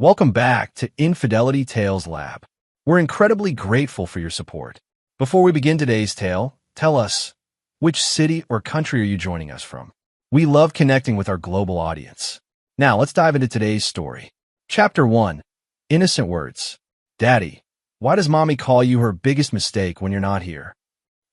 Welcome back to Infidelity Tales Lab. We're incredibly grateful for your support. Before we begin today's tale, tell us, which city or country are you joining us from? We love connecting with our global audience. Now, let's dive into today's story. Chapter 1. Innocent Words. Daddy, why does Mommy call you her biggest mistake when you're not here?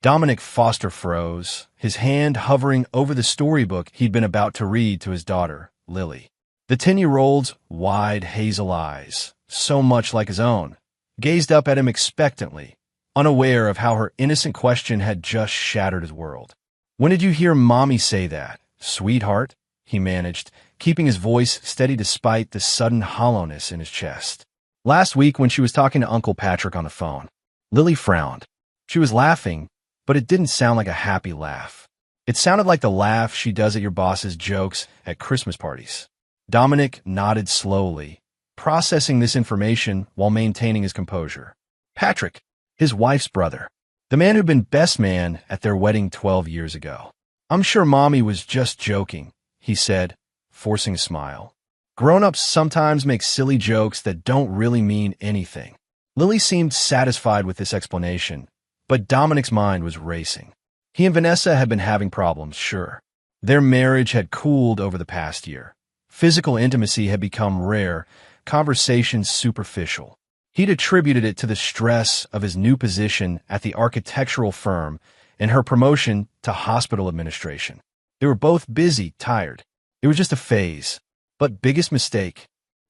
Dominic Foster froze, his hand hovering over the storybook he'd been about to read to his daughter, Lily. The 10-year-old's wide hazel eyes, so much like his own, gazed up at him expectantly, unaware of how her innocent question had just shattered his world. When did you hear Mommy say that, sweetheart? He managed, keeping his voice steady despite the sudden hollowness in his chest. Last week when she was talking to Uncle Patrick on the phone. Lily frowned. She was laughing, but it didn't sound like a happy laugh. It sounded like the laugh she does at your boss's jokes at Christmas parties. Dominic nodded slowly, processing this information while maintaining his composure. Patrick, his wife's brother, the man who'd been best man at their wedding 12 years ago. I'm sure Mommy was just joking, he said, forcing a smile. Grown-ups sometimes make silly jokes that don't really mean anything. Lily seemed satisfied with this explanation, but Dominic's mind was racing. He and Vanessa had been having problems, sure. Their marriage had cooled over the past year. Physical intimacy had become rare, conversations superficial. He'd attributed it to the stress of his new position at the architectural firm and her promotion to hospital administration. They were both busy, tired. It was just a phase. But biggest mistake.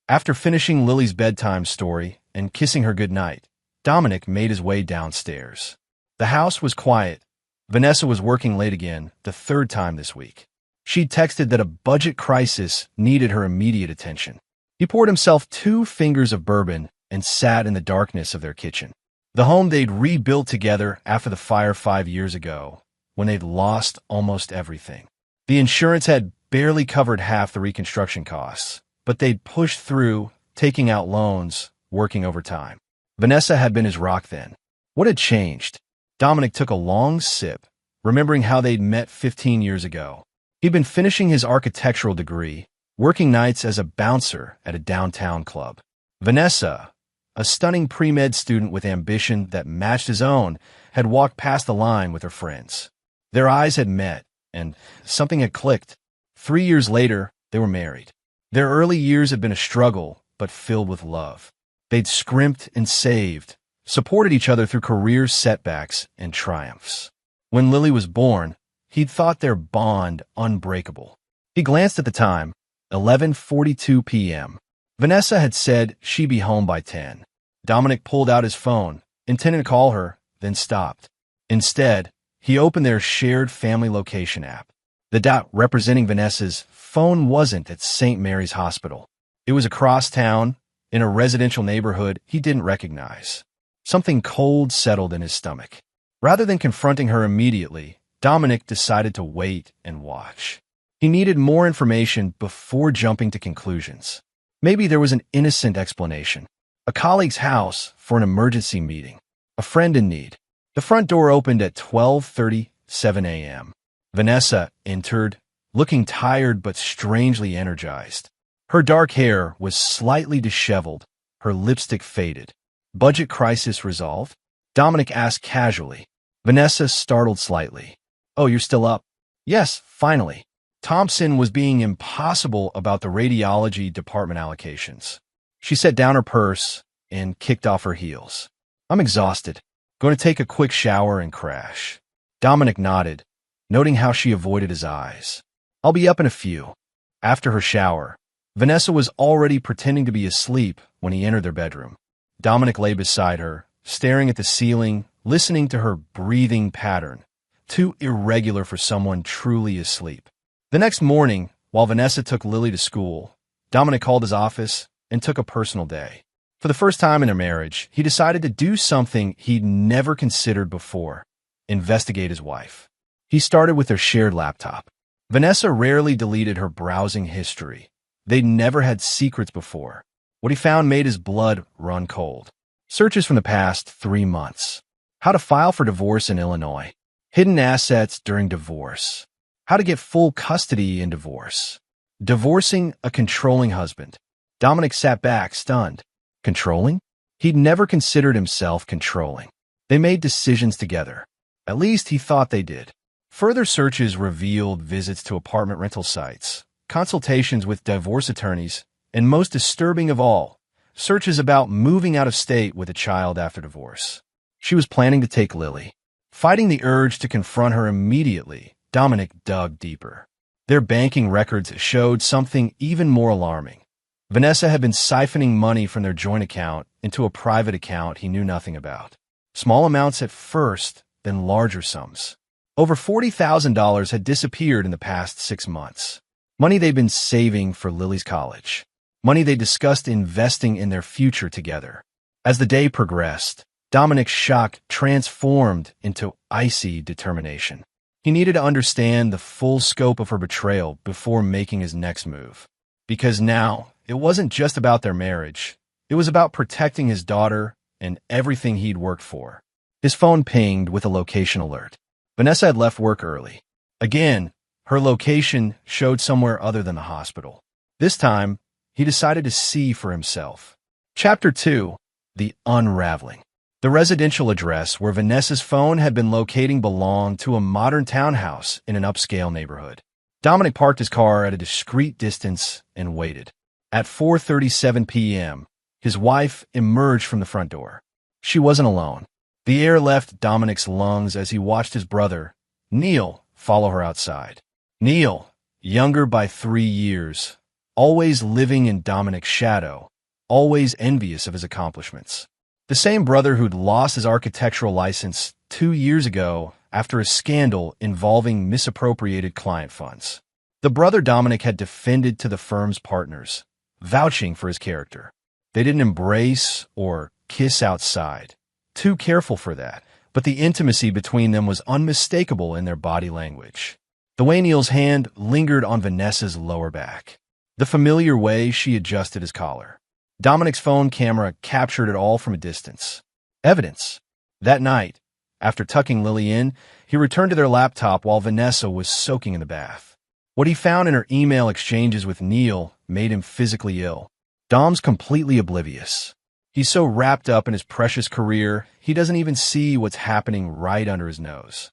After finishing Lily's bedtime story and kissing her goodnight, Dominic made his way downstairs. The house was quiet. Vanessa was working late again, the third time this week. She'd texted that a budget crisis needed her immediate attention. He poured himself 2 fingers of bourbon and sat in the darkness of their kitchen. The home they'd rebuilt together after the fire 5 years ago, when they'd lost almost everything. The insurance had barely covered half the reconstruction costs, but they'd pushed through, taking out loans, working overtime. Vanessa had been his rock then. What had changed? Dominic took a long sip, remembering how they'd met 15 years ago. He'd been finishing his architectural degree, working nights as a bouncer at a downtown club. Vanessa, a stunning pre-med student with ambition that matched his own, had walked past the line with her friends. Their eyes had met, and something had clicked. 3 years later, they were married. Their early years had been a struggle, but filled with love. They'd scrimped and saved, supported each other through career setbacks and triumphs. When Lily was born, he'd thought their bond unbreakable. He glanced at the time, 11:42 p.m. Vanessa had said she'd be home by 10. Dominic pulled out his phone, intending to call her, then stopped. Instead, he opened their shared family location app. The dot representing Vanessa's phone wasn't at St. Mary's Hospital. It was across town, in a residential neighborhood he didn't recognize. Something cold settled in his stomach. Rather than confronting her immediately, Dominic decided to wait and watch. He needed more information before jumping to conclusions. Maybe there was an innocent explanation. A colleague's house for an emergency meeting. A friend in need. The front door opened at 12:37 a.m. Vanessa entered, looking tired but strangely energized. Her dark hair was slightly disheveled, her lipstick faded. Budget crisis resolved? Dominic asked casually. Vanessa startled slightly. Oh, you're still up? Yes, finally. Thompson was being impossible about the radiology department allocations. She set down her purse and kicked off her heels. I'm exhausted. Going to take a quick shower and crash. Dominic nodded, noting how she avoided his eyes. I'll be up in a few. After her shower, Vanessa was already pretending to be asleep when he entered their bedroom. Dominic lay beside her, staring at the ceiling, listening to her breathing pattern, too irregular for someone truly asleep. The next morning, while Vanessa took Lily to school, Dominic called his office and took a personal day. For the first time in their marriage, he decided to do something he'd never considered before: investigate his wife. He started with their shared laptop. Vanessa rarely deleted her browsing history. They'd never had secrets before. What he found made his blood run cold. Searches from the past 3 months. How to file for divorce in Illinois. Hidden assets during divorce. How to get full custody in divorce. Divorcing a controlling husband. Dominic sat back, stunned. Controlling? He'd never considered himself controlling. They made decisions together. At least he thought they did. Further searches revealed visits to apartment rental sites, consultations with divorce attorneys, and most disturbing of all, searches about moving out of state with a child after divorce. She was planning to take Lily. Fighting the urge to confront her immediately, Dominic dug deeper. Their banking records showed something even more alarming. Vanessa had been siphoning money from their joint account into a private account he knew nothing about. Small amounts at first, then larger sums. Over $40,000 had disappeared in the past 6 months. Money they'd been saving for Lily's college. Money they discussed investing in their future together. As the day progressed, Dominic's shock transformed into icy determination. He needed to understand the full scope of her betrayal before making his next move. Because now, it wasn't just about their marriage. It was about protecting his daughter and everything he'd worked for. His phone pinged with a location alert. Vanessa had left work early. Again, her location showed somewhere other than the hospital. This time, he decided to see for himself. Chapter 2. The Unraveling. The residential address where Vanessa's phone had been locating belonged to a modern townhouse in an upscale neighborhood. Dominic parked his car at a discreet distance and waited. At 4:37 p.m., his wife emerged from the front door. She wasn't alone. The air left Dominic's lungs as he watched his brother, Neil, follow her outside. Neil, younger by 3 years, always living in Dominic's shadow, always envious of his accomplishments. The same brother who'd lost his architectural license 2 years ago after a scandal involving misappropriated client funds. The brother Dominic had defended to the firm's partners, vouching for his character. They didn't embrace or kiss outside. Too careful for that, but the intimacy between them was unmistakable in their body language. The way Neil's hand lingered on Vanessa's lower back. The familiar way she adjusted his collar. Dominic's phone camera captured it all from a distance. Evidence. That night, after tucking Lily in, he returned to their laptop while Vanessa was soaking in the bath. What he found in her email exchanges with Neil made him physically ill. Dom's completely oblivious. He's so wrapped up in his precious career, he doesn't even see what's happening right under his nose.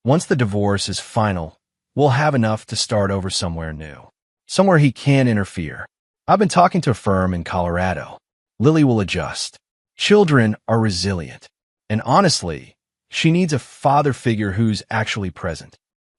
Once the divorce is final, we'll have enough to start over somewhere new. Somewhere he can't interfere. I've been talking to a firm in Colorado. Lily will adjust. Children are resilient. And honestly, she needs a father figure who's actually present.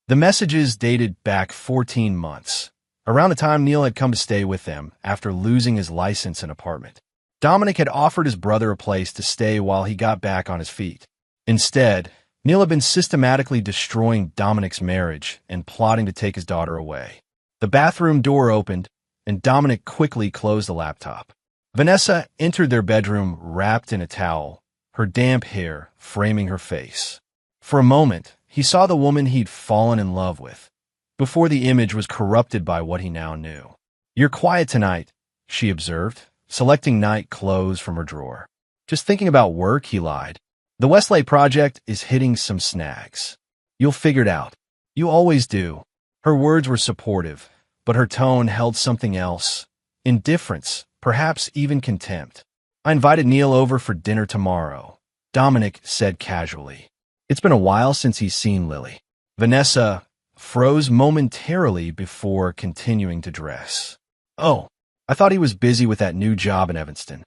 The messages dated back 14 months, around the time Neil had come to stay with them after losing his license and apartment. Dominic had offered his brother a place to stay while he got back on his feet. Instead, Neil had been systematically destroying Dominic's marriage and plotting to take his daughter away. The bathroom door opened, and Dominic quickly closed the laptop. Vanessa entered their bedroom wrapped in a towel, her damp hair framing her face. For a moment, he saw the woman he'd fallen in love with, before the image was corrupted by what he now knew. "You're quiet tonight," she observed, selecting night clothes from her drawer. "Just thinking about work," he lied. "The Westlake project is hitting some snags. You'll figure it out. You always do." Her words were supportive, but her tone held something else. Indifference, perhaps even contempt. "I invited Neil over for dinner tomorrow," Dominic said casually. It's been a while since he's seen Lily. Vanessa froze momentarily before continuing to dress. "Oh, I thought he was busy with that new job in Evanston."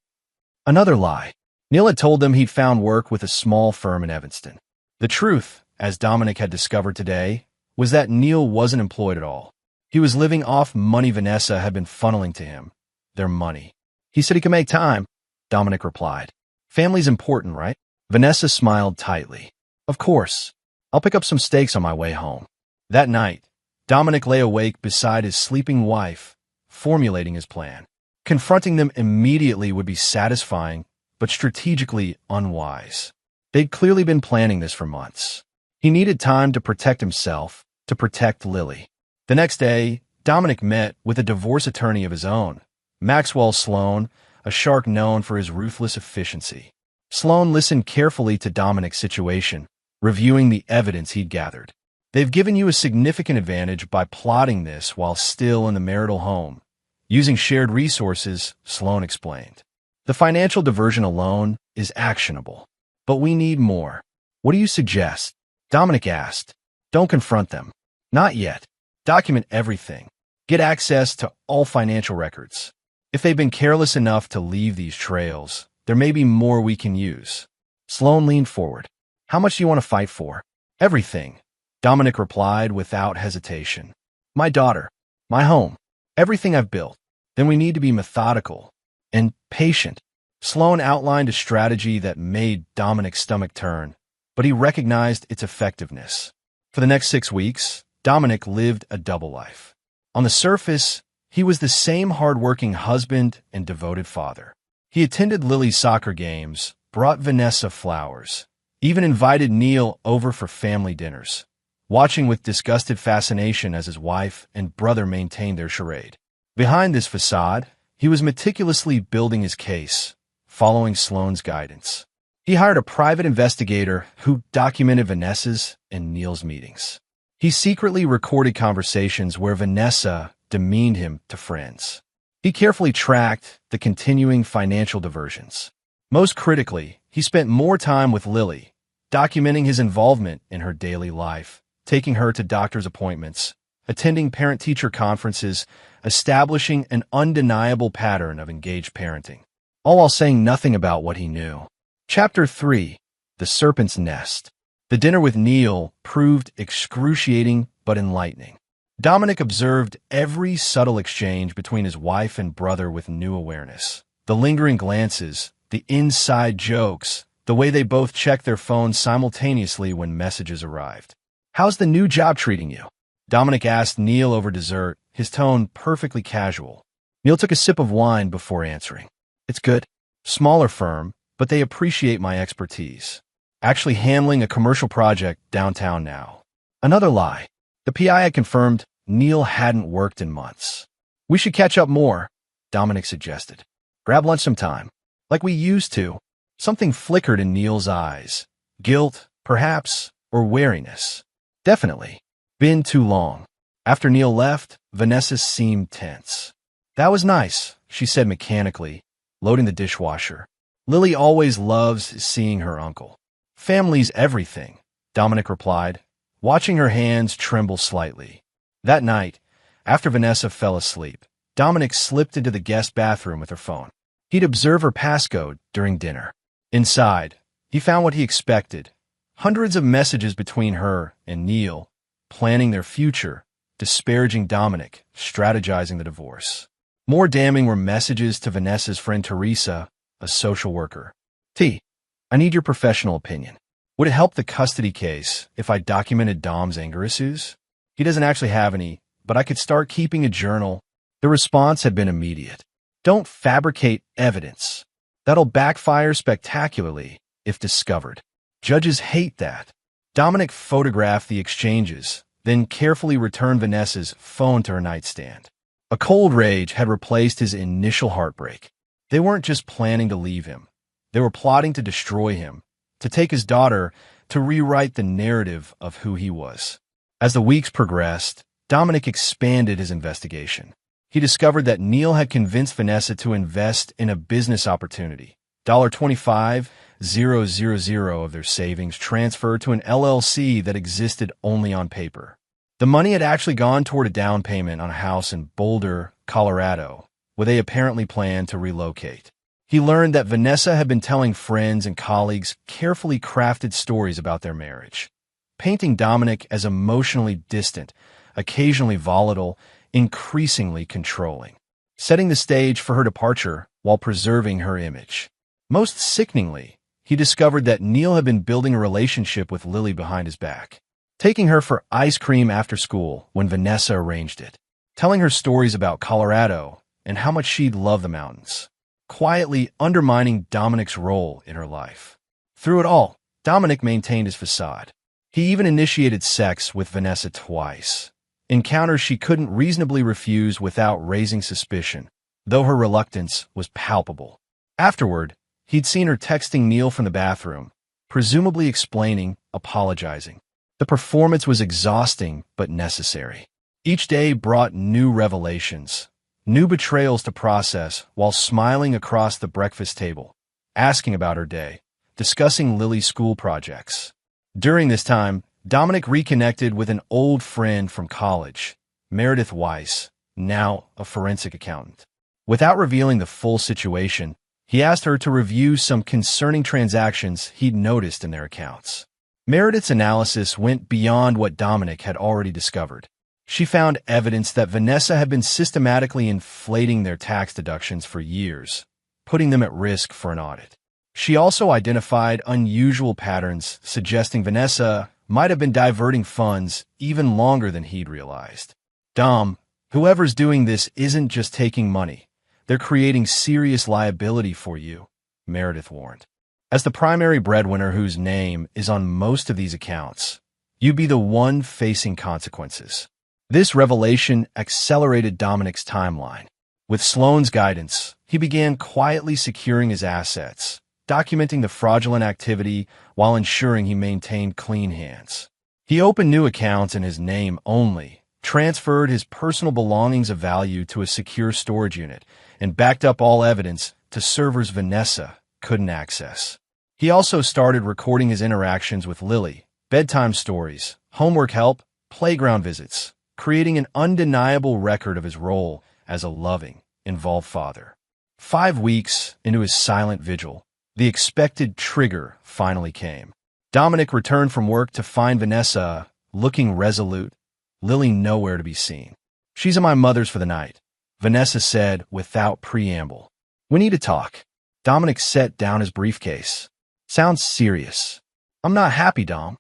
Another lie. Neil had told them he'd found work with a small firm in Evanston. The truth, as Dominic had discovered today, was that Neil wasn't employed at all. He was living off money Vanessa had been funneling to him. Their money. "He said he could make time," Dominic replied. "Family's important, right?" Vanessa smiled tightly. "Of course. I'll pick up some steaks on my way home." That night, Dominic lay awake beside his sleeping wife, formulating his plan. Confronting them immediately would be satisfying, but strategically unwise. They'd clearly been planning this for months. He needed time to protect himself, to protect Lily. The next day, Dominic met with a divorce attorney of his own, Maxwell Sloan, a shark known for his ruthless efficiency. Sloan listened carefully to Dominic's situation, reviewing the evidence he'd gathered. "They've given you a significant advantage by plotting this while still in the marital home. Using shared resources, Sloan explained. The financial diversion alone is actionable. But we need more. What do you suggest? Dominic asked. Don't confront them. Not yet. Document everything. Get access to all financial records. If they've been careless enough to leave these trails, there may be more we can use. Sloan leaned forward. How much do you want to fight for? Everything. Dominic replied without hesitation. My daughter. My home. Everything I've built. Then we need to be methodical and patient. Sloan outlined a strategy that made Dominic's stomach turn, but he recognized its effectiveness. For the next 6 weeks, Dominic lived a double life. On the surface, he was the same hard-working husband and devoted father. He attended Lily's soccer games, brought Vanessa flowers, even invited Neil over for family dinners, watching with disgusted fascination as his wife and brother maintained their charade. Behind this facade, he was meticulously building his case, following Sloan's guidance. He hired a private investigator who documented Vanessa's and Neil's meetings. He secretly recorded conversations where Vanessa demeaned him to friends. He carefully tracked the continuing financial diversions. Most critically, he spent more time with Lily, documenting his involvement in her daily life, taking her to doctor's appointments, attending parent-teacher conferences, establishing an undeniable pattern of engaged parenting, all while saying nothing about what he knew. Chapter 3. The Serpent's Nest. The dinner with Neil proved excruciating but enlightening. Dominic observed every subtle exchange between his wife and brother with new awareness. The lingering glances, the inside jokes, the way they both checked their phones simultaneously when messages arrived. How's the new job treating you? Dominic asked Neil over dessert, his tone perfectly casual. Neil took a sip of wine before answering. It's good. Smaller firm, but they appreciate my expertise. Actually handling a commercial project downtown now. Another lie. The PI had confirmed Neil hadn't worked in months. We should catch up more, Dominic suggested. Grab lunch sometime. Like we used to. Something flickered in Neil's eyes. Guilt, perhaps, or wariness. Definitely. Been too long. After Neil left, Vanessa seemed tense. That was nice, she said mechanically, loading the dishwasher. Lily always loves seeing her uncle. Family's everything, Dominic replied, watching her hands tremble slightly. That night, after Vanessa fell asleep, Dominic slipped into the guest bathroom with her phone. He'd observe her passcode during dinner. Inside, he found what he expected. Hundreds of messages between her and Neil, planning their future, disparaging Dominic, strategizing the divorce. More damning were messages to Vanessa's friend Teresa, a social worker. I need your professional opinion. Would it help the custody case if I documented Dom's anger issues? He doesn't actually have any, but I could start keeping a journal. The response had been immediate. Don't fabricate evidence. That'll backfire spectacularly if discovered. Judges hate that. Dominic photographed the exchanges, then carefully returned Vanessa's phone to her nightstand. A cold rage had replaced his initial heartbreak. They weren't just planning to leave him. They were plotting to destroy him, to take his daughter, to rewrite the narrative of who he was. As the weeks progressed, Dominic expanded his investigation. He discovered that Neil had convinced Vanessa to invest in a business opportunity. $25,000 of their savings transferred to an LLC that existed only on paper. The money had actually gone toward a down payment on a house in Boulder, Colorado, where they apparently planned to relocate. He learned that Vanessa had been telling friends and colleagues carefully crafted stories about their marriage, painting Dominic as emotionally distant, occasionally volatile, increasingly controlling, setting the stage for her departure while preserving her image. Most sickeningly, he discovered that Neil had been building a relationship with Lily behind his back, taking her for ice cream after school when Vanessa arranged it, telling her stories about Colorado and how much she'd love the mountains, quietly undermining Dominic's role in her life. Through it all, Dominic maintained his facade. He even initiated sex with Vanessa twice, encounters she couldn't reasonably refuse without raising suspicion, though her reluctance was palpable. Afterward, he'd seen her texting Neil from the bathroom, presumably explaining, apologizing. The performance was exhausting but necessary. Each day brought new revelations, new betrayals to process while smiling across the breakfast table, asking about her day, discussing Lily's school projects. During this time, Dominic reconnected with an old friend from college, Meredith Weiss, now a forensic accountant. Without revealing the full situation, he asked her to review some concerning transactions he'd noticed in their accounts. Meredith's analysis went beyond what Dominic had already discovered. She found evidence that Vanessa had been systematically inflating their tax deductions for years, putting them at risk for an audit. She also identified unusual patterns suggesting Vanessa might have been diverting funds even longer than he'd realized. Dom, whoever's doing this isn't just taking money. They're creating serious liability for you, Meredith warned. As the primary breadwinner whose name is on most of these accounts, you'd be the one facing consequences. This revelation accelerated Dominic's timeline. With Sloane's guidance, he began quietly securing his assets, documenting the fraudulent activity while ensuring he maintained clean hands. He opened new accounts in his name only, transferred his personal belongings of value to a secure storage unit, and backed up all evidence to servers Vanessa couldn't access. He also started recording his interactions with Lily, bedtime stories, homework help, playground visits, creating an undeniable record of his role as a loving, involved father. 5 weeks into his silent vigil, the expected trigger finally came. Dominic returned from work to find Vanessa looking resolute, Lily nowhere to be seen. "She's at my mother's for the night," Vanessa said without preamble. "We need to talk." Dominic set down his briefcase. "Sounds serious." "I'm not happy, Dom.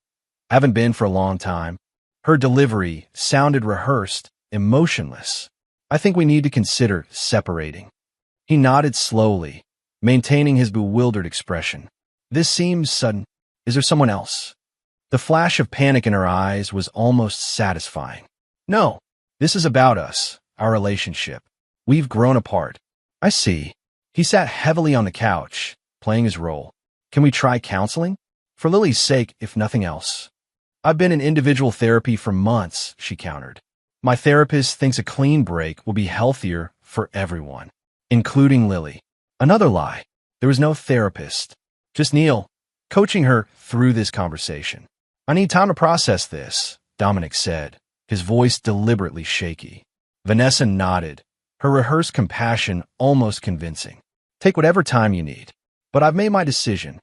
Haven't been for a long time." Her delivery sounded rehearsed, emotionless. "I think we need to consider separating." He nodded slowly, maintaining his bewildered expression. "This seems sudden. Is there someone else?" The flash of panic in her eyes was almost satisfying. "No, this is about us, our relationship. We've grown apart." "I see." He sat heavily on the couch, playing his role. "Can we try counseling? For Lily's sake, if nothing else." "I've been in individual therapy for months," she countered. "My therapist thinks a clean break will be healthier for everyone, including Lily." Another lie. There was no therapist. Just Neil, coaching her through this conversation. "I need time to process this," Dominic said, his voice deliberately shaky. Vanessa nodded, her rehearsed compassion almost convincing. "Take whatever time you need, but I've made my decision."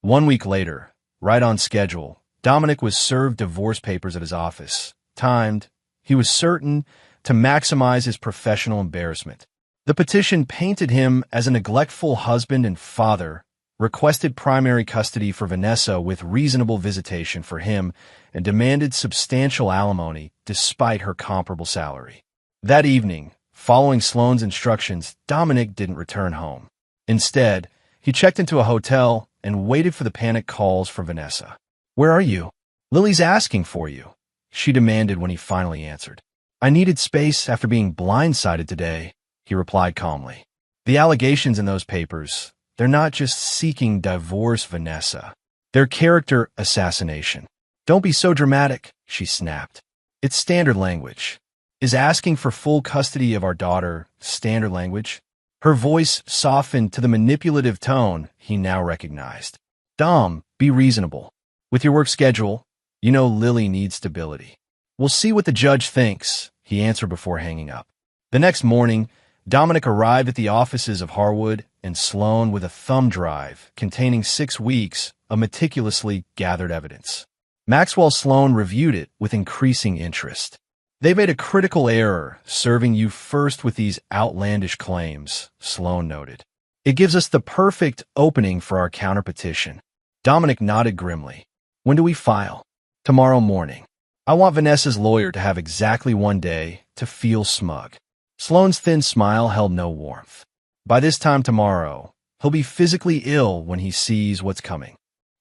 1 week later, right on schedule, Dominic was served divorce papers at his office, timed, he was certain, to maximize his professional embarrassment. The petition painted him as a neglectful husband and father, requested primary custody for Vanessa with reasonable visitation for him, and demanded substantial alimony despite her comparable salary. That evening, following Sloane's instructions, Dominic didn't return home. Instead, he checked into a hotel and waited for the panic calls from Vanessa. "Where are you?" "Lily's asking for you," she demanded when he finally answered. "I needed space after being blindsided today," he replied calmly. "The allegations in those papers, they're not just seeking divorce, Vanessa. They're character assassination." "Don't be so dramatic," she snapped. "It's standard language." "Is asking for full custody of our daughter standard language?" Her voice softened to the manipulative tone he now recognized. "Dom, be reasonable. With your work schedule, you know Lily needs stability." "We'll see what the judge thinks," he answered before hanging up. The next morning, Dominic arrived at the offices of Harwood and Sloane with a thumb drive containing 6 weeks of meticulously gathered evidence. Maxwell Sloane reviewed it with increasing interest. "They made a critical error serving you first with these outlandish claims," Sloane noted. "It gives us the perfect opening for our counterpetition." Dominic nodded grimly. "When do we file?" "Tomorrow morning. I want Vanessa's lawyer to have exactly 1 day to feel smug." Sloane's thin smile held no warmth. "By this time tomorrow, he'll be physically ill when he sees what's coming."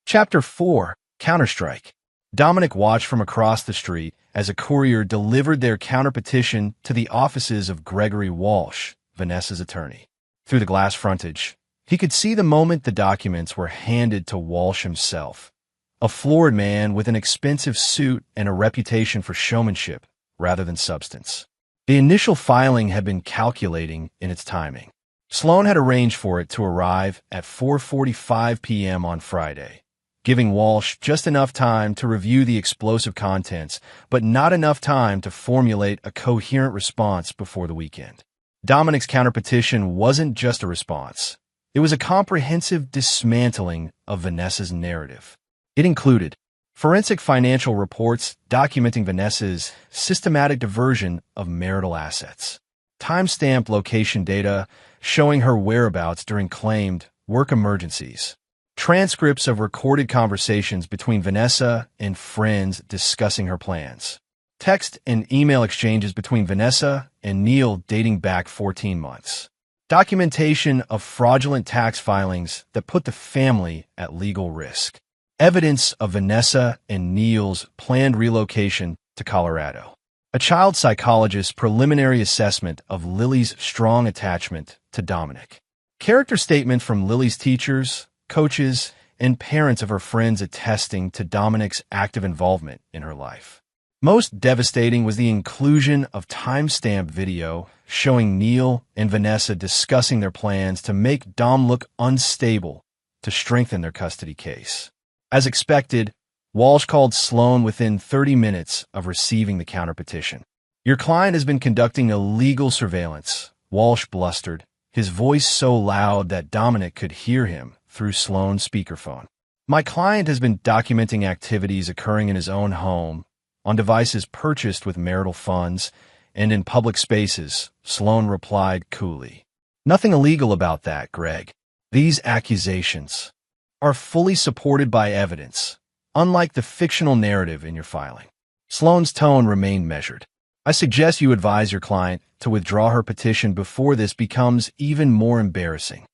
Chapter 4, Counterstrike. Dominic watched from across the street as a courier delivered their counterpetition to the offices of Gregory Walsh, Vanessa's attorney. Through the glass frontage, he could see the moment the documents were handed to Walsh himself, a florid man with an expensive suit and a reputation for showmanship rather than substance. The initial filing had been calculating in its timing. Sloan had arranged for it to arrive at 4:45 p.m. on Friday, giving Walsh just enough time to review the explosive contents, but not enough time to formulate a coherent response before the weekend. Dominic's counterpetition wasn't just a response. It was a comprehensive dismantling of Vanessa's narrative. It included forensic financial reports documenting Vanessa's systematic diversion of marital assets, timestamped location data showing her whereabouts during claimed work emergencies, transcripts of recorded conversations between Vanessa and friends discussing her plans, text and email exchanges between Vanessa and Neil dating back 14 months, documentation of fraudulent tax filings that put the family at legal risk, evidence of Vanessa and Neil's planned relocation to Colorado, a child psychologist's preliminary assessment of Lily's strong attachment to Dominic, character statement from Lily's teachers, coaches, and parents of her friends attesting to Dominic's active involvement in her life. Most devastating was the inclusion of timestamped video showing Neil and Vanessa discussing their plans to make Dom look unstable to strengthen their custody case. As expected, Walsh called Sloan within 30 minutes of receiving the counterpetition. "Your client has been conducting illegal surveillance," Walsh blustered, his voice so loud that Dominic could hear him through Sloan's speakerphone. "My client has been documenting activities occurring in his own home, on devices purchased with marital funds, and in public spaces," Sloan replied coolly. "Nothing illegal about that, Greg. These accusations are fully supported by evidence, unlike the fictional narrative in your filing." Sloan's tone remained measured. "I suggest you advise your client to withdraw her petition before this becomes even more embarrassing.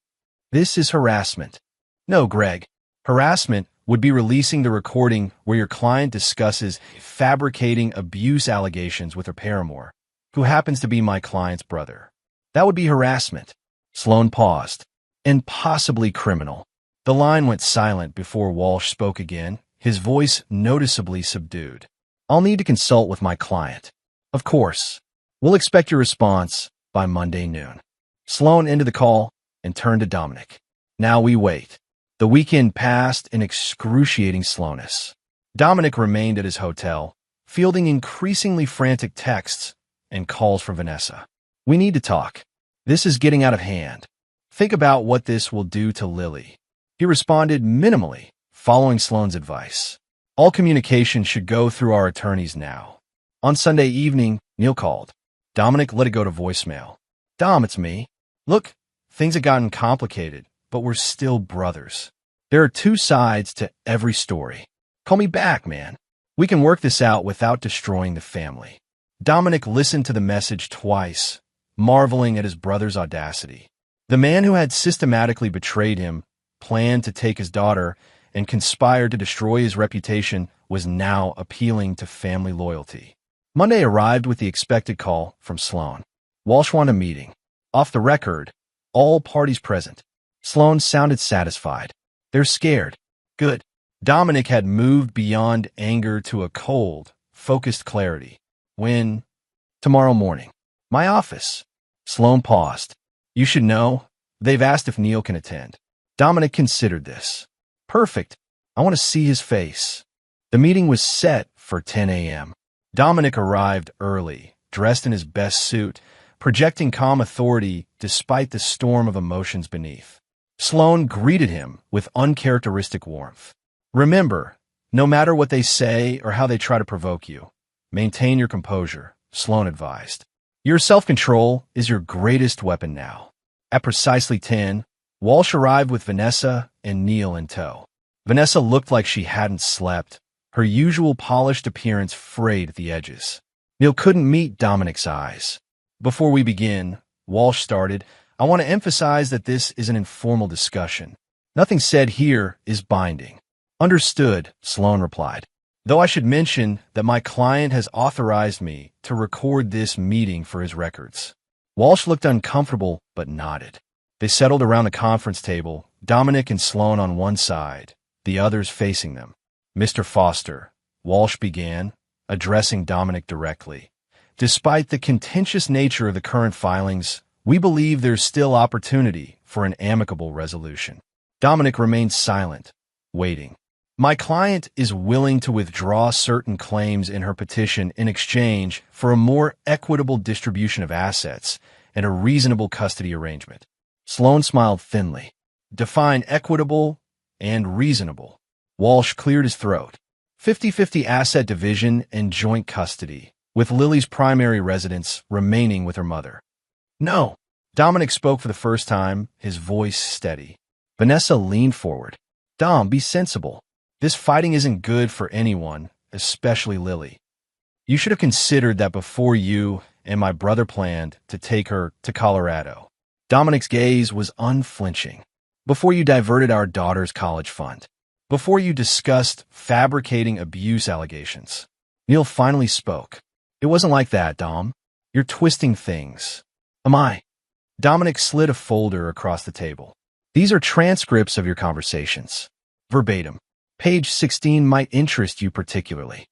This is harassment." "No, Greg. Harassment would be releasing the recording where your client discusses fabricating abuse allegations with her paramour, who happens to be my client's brother. That would be harassment." Sloan paused. "And possibly criminal." The line went silent before Walsh spoke again, his voice noticeably subdued. "I'll need to consult with my client." "Of course. We'll expect your response by Monday noon." Sloan ended the call and turned to Dominic. "Now we wait." The weekend passed in excruciating slowness. Dominic remained at his hotel, fielding increasingly frantic texts and calls from Vanessa. "We need to talk. This is getting out of hand. Think about what this will do to Lily." He responded minimally, following Sloan's advice. "All communication should go through our attorneys now." On Sunday evening, Neil called. Dominic let it go to voicemail. "Dom, it's me. Look, things have gotten complicated, but we're still brothers. There are two sides to every story. Call me back, man. We can work this out without destroying the family." Dominic listened to the message twice, marveling at his brother's audacity. The man who had systematically betrayed him, planned to take his daughter, and conspired to destroy his reputation was now appealing to family loyalty. Monday arrived with the expected call from Sloan. Walsh wanted a meeting. Off the record, all parties present. Sloan sounded satisfied. "They're scared." Good. Dominic had moved beyond anger to a cold, focused clarity. "When?" "Tomorrow morning." "My office." Sloan paused. "You should know. They've asked if Neil can attend." Dominic considered this. "Perfect. I want to see his face." The meeting was set for 10 a.m. Dominic arrived early, dressed in his best suit, projecting calm authority despite the storm of emotions beneath. Sloan greeted him with uncharacteristic warmth. "Remember, no matter what they say or how they try to provoke you, maintain your composure," Sloan advised. "Your self-control is your greatest weapon now." At precisely 10, Walsh arrived with Vanessa and Neil in tow. Vanessa looked like she hadn't slept, her usual polished appearance frayed at the edges. Neil couldn't meet Dominic's eyes. "Before we begin," Walsh started, "I want to emphasize that this is an informal discussion. Nothing said here is binding." "Understood," Sloan replied. "Though I should mention that my client has authorized me to record this meeting for his records." Walsh looked uncomfortable but nodded. They settled around the conference table, Dominic and Sloan on one side, the others facing them. "Mr. Foster," Walsh began, addressing Dominic directly, Despite the contentious nature of the current filings, we believe there's still opportunity for an amicable resolution. Dominic remained silent, waiting. My client is willing to withdraw certain claims in her petition in exchange for a more equitable distribution of assets and a reasonable custody arrangement. Sloan smiled thinly. Define equitable and reasonable. Walsh cleared his throat. 50-50 asset division and joint custody, with Lily's primary residence remaining with her mother. No. Dominic spoke for the first time, his voice steady. Vanessa leaned forward. Dom, be sensible. This fighting isn't good for anyone, especially Lily. You should have considered that before you and my brother planned to take her to Colorado. Dominic's gaze was unflinching. Before you diverted our daughter's college fund. Before you discussed fabricating abuse allegations. Neil finally spoke. It wasn't like that, Dom. You're twisting things. Am I? Dominic slid a folder across the table. These are transcripts of your conversations. Verbatim. Page 16 might interest you particularly.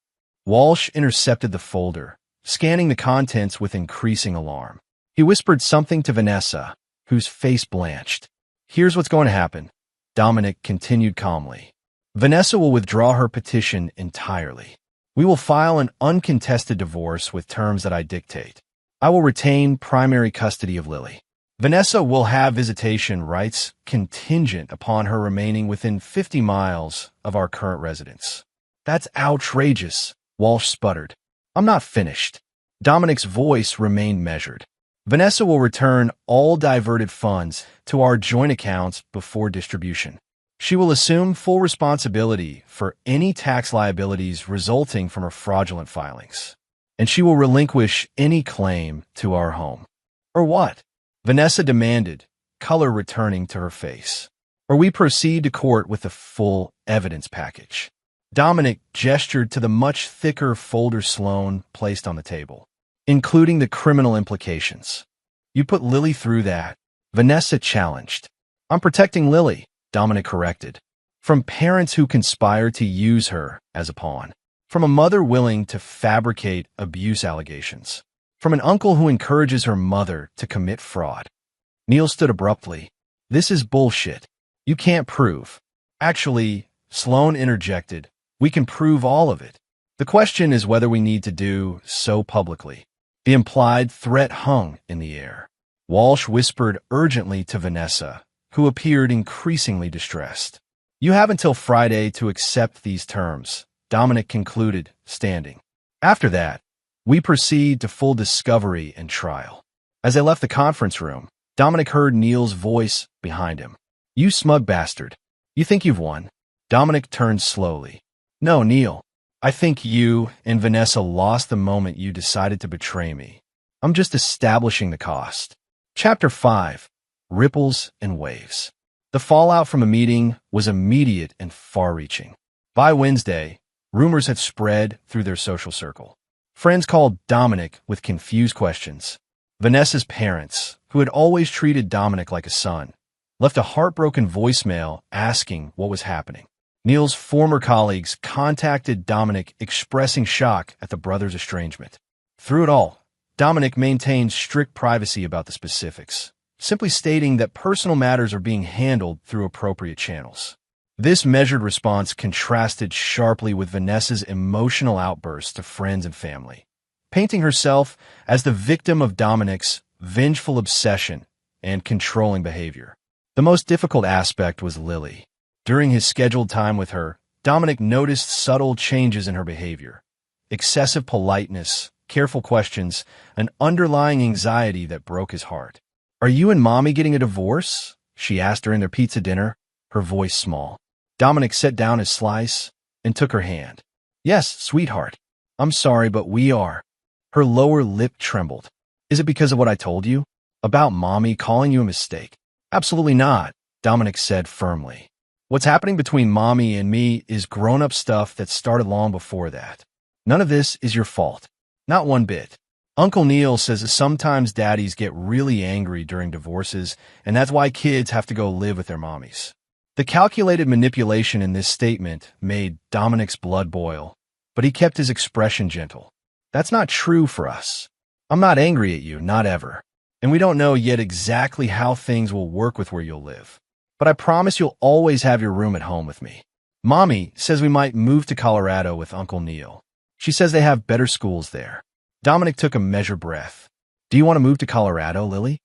Walsh intercepted the folder, scanning the contents with increasing alarm. He whispered something to Vanessa, whose face blanched. Here's what's going to happen, Dominic continued calmly. Vanessa will withdraw her petition entirely. We will file an uncontested divorce with terms that I dictate. I will retain primary custody of Lily. Vanessa will have visitation rights contingent upon her remaining within 50 miles of our current residence. That's outrageous, Walsh sputtered. I'm not finished. Dominic's voice remained measured. Vanessa will return all diverted funds to our joint accounts before distribution. She will assume full responsibility for any tax liabilities resulting from her fraudulent filings. And she will relinquish any claim to our home. Or what? Vanessa demanded, color returning to her face. Or we proceed to court with the full evidence package. Dominic gestured to the much thicker folder Sloan placed on the table, including the criminal implications. You put Lily through that, Vanessa challenged. I'm protecting Lily, Dominic corrected. From parents who conspire to use her as a pawn. From a mother willing to fabricate abuse allegations. From an uncle who encourages her mother to commit fraud. Neil stood abruptly. This is bullshit. You can't prove. Actually, Sloan interjected, we can prove all of it. The question is whether we need to do so publicly. The implied threat hung in the air. Walsh whispered urgently to Vanessa, who appeared increasingly distressed. You have until Friday to accept these terms, Dominic concluded, standing. After that, we proceed to full discovery and trial. As they left the conference room, Dominic heard Neil's voice behind him. You smug bastard. You think you've won? Dominic turned slowly. No, Neil. I think you and Vanessa lost the moment you decided to betray me. I'm just establishing the cost. Chapter 5. Ripples and Waves. The fallout from a meeting was immediate and far-reaching. By Wednesday, rumors had spread through their social circle. Friends called Dominic with confused questions. Vanessa's parents, who had always treated Dominic like a son, left a heartbroken voicemail asking what was happening. Neil's former colleagues contacted Dominic expressing shock at the brothers' estrangement. Through it all, Dominic maintained strict privacy about the specifics, simply stating that personal matters are being handled through appropriate channels. This measured response contrasted sharply with Vanessa's emotional outbursts to friends and family, painting herself as the victim of Dominic's vengeful obsession and controlling behavior. The most difficult aspect was Lily. During his scheduled time with her, Dominic noticed subtle changes in her behavior. Excessive politeness, careful questions, an underlying anxiety that broke his heart. Are you and Mommy getting a divorce? She asked during their pizza dinner, her voice small. Dominic set down his slice and took her hand. Yes, sweetheart. I'm sorry, but we are. Her lower lip trembled. Is it because of what I told you? About Mommy calling you a mistake? Absolutely not, Dominic said firmly. What's happening between Mommy and me is grown-up stuff that started long before that. None of this is your fault. Not one bit. Uncle Neil says that sometimes daddies get really angry during divorces, and that's why kids have to go live with their mommies. The calculated manipulation in this statement made Dominic's blood boil, but he kept his expression gentle. That's not true for us. I'm not angry at you, not ever. And we don't know yet exactly how things will work with where you'll live. But I promise you'll always have your room at home with me. Mommy says we might move to Colorado with Uncle Neil. She says they have better schools there. Dominic took a measured breath. Do you want to move to Colorado, Lily?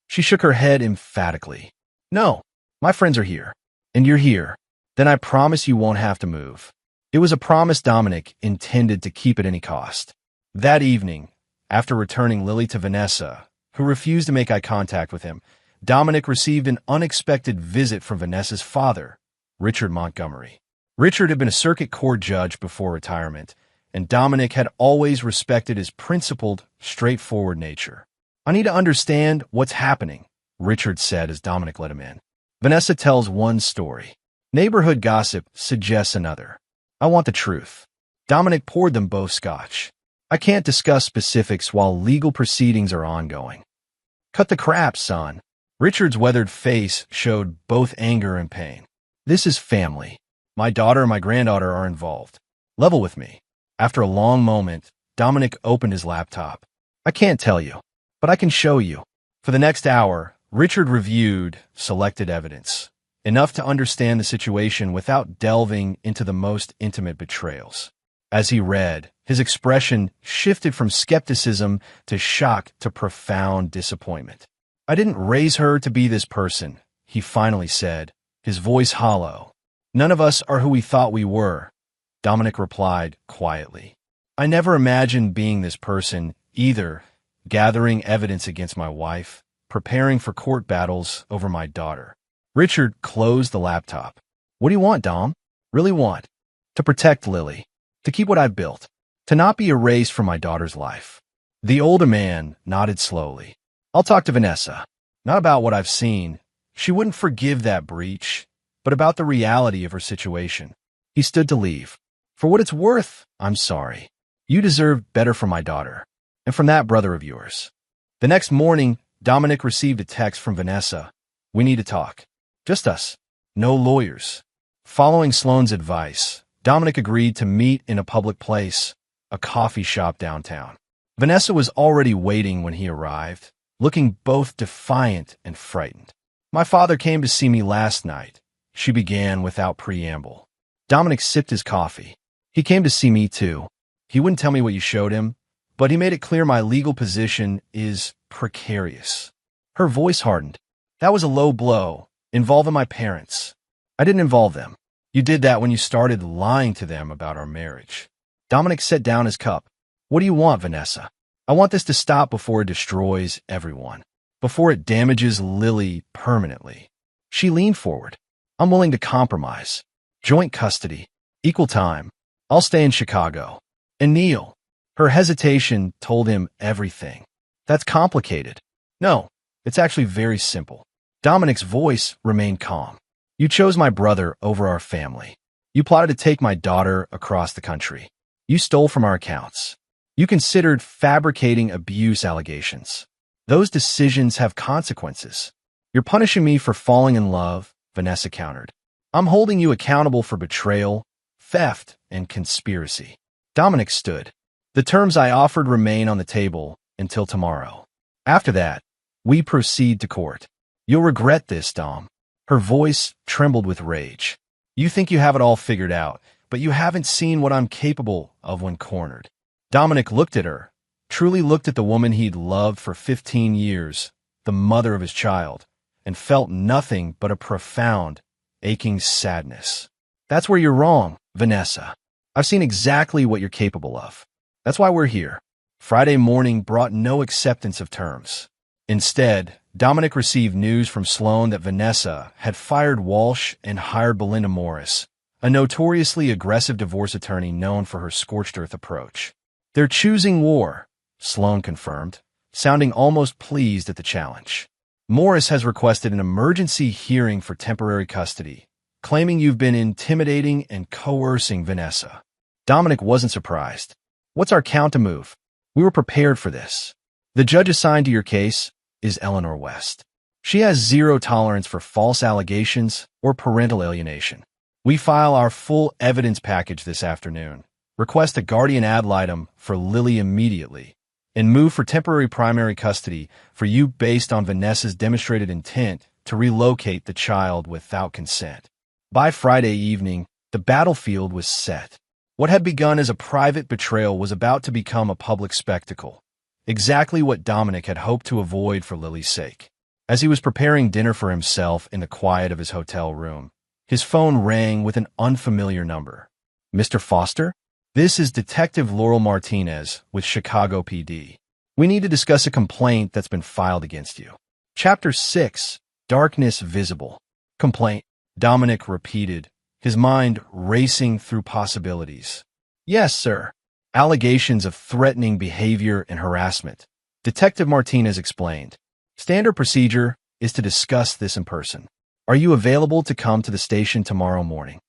She shook her head emphatically. No, my friends are here. And you're here. Then I promise you won't have to move. It was a promise Dominic intended to keep at any cost. That evening, after returning Lily to Vanessa, who refused to make eye contact with him, Dominic received an unexpected visit from Vanessa's father, Richard Montgomery. Richard had been a circuit court judge before retirement, and Dominic had always respected his principled, straightforward nature. I need to understand what's happening, Richard said as Dominic let him in. Vanessa tells one story. Neighborhood gossip suggests another. I want the truth. Dominic poured them both scotch. I can't discuss specifics while legal proceedings are ongoing. Cut the crap, son. Richard's weathered face showed both anger and pain. This is family. My daughter and my granddaughter are involved. Level with me. After a long moment, Dominic opened his laptop. I can't tell you, but I can show you. For the next hour, Richard reviewed selected evidence, enough to understand the situation without delving into the most intimate betrayals. As he read, his expression shifted from skepticism to shock to profound disappointment. I didn't raise her to be this person, he finally said, his voice hollow. None of us are who we thought we were, Dominic replied quietly. I never imagined being this person either, gathering evidence against my wife, preparing for court battles over my daughter. Richard closed the laptop. What do you want, Dom? Really want? To protect Lily. To keep what I've built. To not be erased from my daughter's life. The older man nodded slowly. I'll talk to Vanessa. Not about what I've seen. She wouldn't forgive that breach, but about the reality of her situation. He stood to leave. For what it's worth, I'm sorry. You deserve better from my daughter, and from that brother of yours. The next morning, Dominic received a text from Vanessa. We need to talk. Just us. No lawyers. Following Sloane's advice, Dominic agreed to meet in a public place, a coffee shop downtown. Vanessa was already waiting when he arrived, looking both defiant and frightened. My father came to see me last night, she began without preamble. Dominic sipped his coffee. He came to see me too. He wouldn't tell me what you showed him, but he made it clear my legal position is precarious. Her voice hardened. That was a low blow, involving my parents. I didn't involve them. You did that when you started lying to them about our marriage. Dominic set down his cup. What do you want, Vanessa? I want this to stop before it destroys everyone, before it damages Lily permanently. She leaned forward. I'm willing to compromise. Joint custody. Equal time. I'll stay in Chicago. And Neil. Her hesitation told him everything. That's complicated. No, it's actually very simple. Dominic's voice remained calm. You chose my brother over our family. You plotted to take my daughter across the country. You stole from our accounts. You considered fabricating abuse allegations. Those decisions have consequences. You're punishing me for falling in love, Vanessa countered. I'm holding you accountable for betrayal, theft, and conspiracy. Dominic stood. The terms I offered remain on the table until tomorrow. After that, we proceed to court. You'll regret this, Dom. Her voice trembled with rage. You think you have it all figured out, but you haven't seen what I'm capable of when cornered. Dominic looked at her, truly looked at the woman he'd loved for 15 years, the mother of his child, and felt nothing but a profound, aching sadness. That's where you're wrong, Vanessa. I've seen exactly what you're capable of. That's why we're here. Friday morning brought no acceptance of terms. Instead, Dominic received news from Sloane that Vanessa had fired Walsh and hired Belinda Morris, a notoriously aggressive divorce attorney known for her scorched earth approach. They're choosing war, Sloane confirmed, sounding almost pleased at the challenge. Morris has requested an emergency hearing for temporary custody, claiming you've been intimidating and coercing Vanessa. Dominic wasn't surprised. What's our count to move? We were prepared for this. The judge assigned to your case is Eleanor West. She has zero tolerance for false allegations or parental alienation. We file our full evidence package this afternoon. Request a guardian ad litem for Lily immediately. and move for temporary primary custody for you based on Vanessa's demonstrated intent to relocate the child without consent. By Friday evening, the battlefield was set. What had begun as a private betrayal was about to become a public spectacle, exactly what Dominic had hoped to avoid for Lily's sake. As he was preparing dinner for himself in the quiet of his hotel room, his phone rang with an unfamiliar number. "Mr. Foster? This is Detective Laurel Martinez with Chicago PD. We need to discuss a complaint that's been filed against you." Chapter 6, Darkness Visible. Complaint, Dominic repeated, his mind racing through possibilities. "Yes, sir." Allegations of threatening behavior and harassment. Detective Martinez explained. "Standard procedure is to discuss this in person. Are you available to come to the station tomorrow morning?"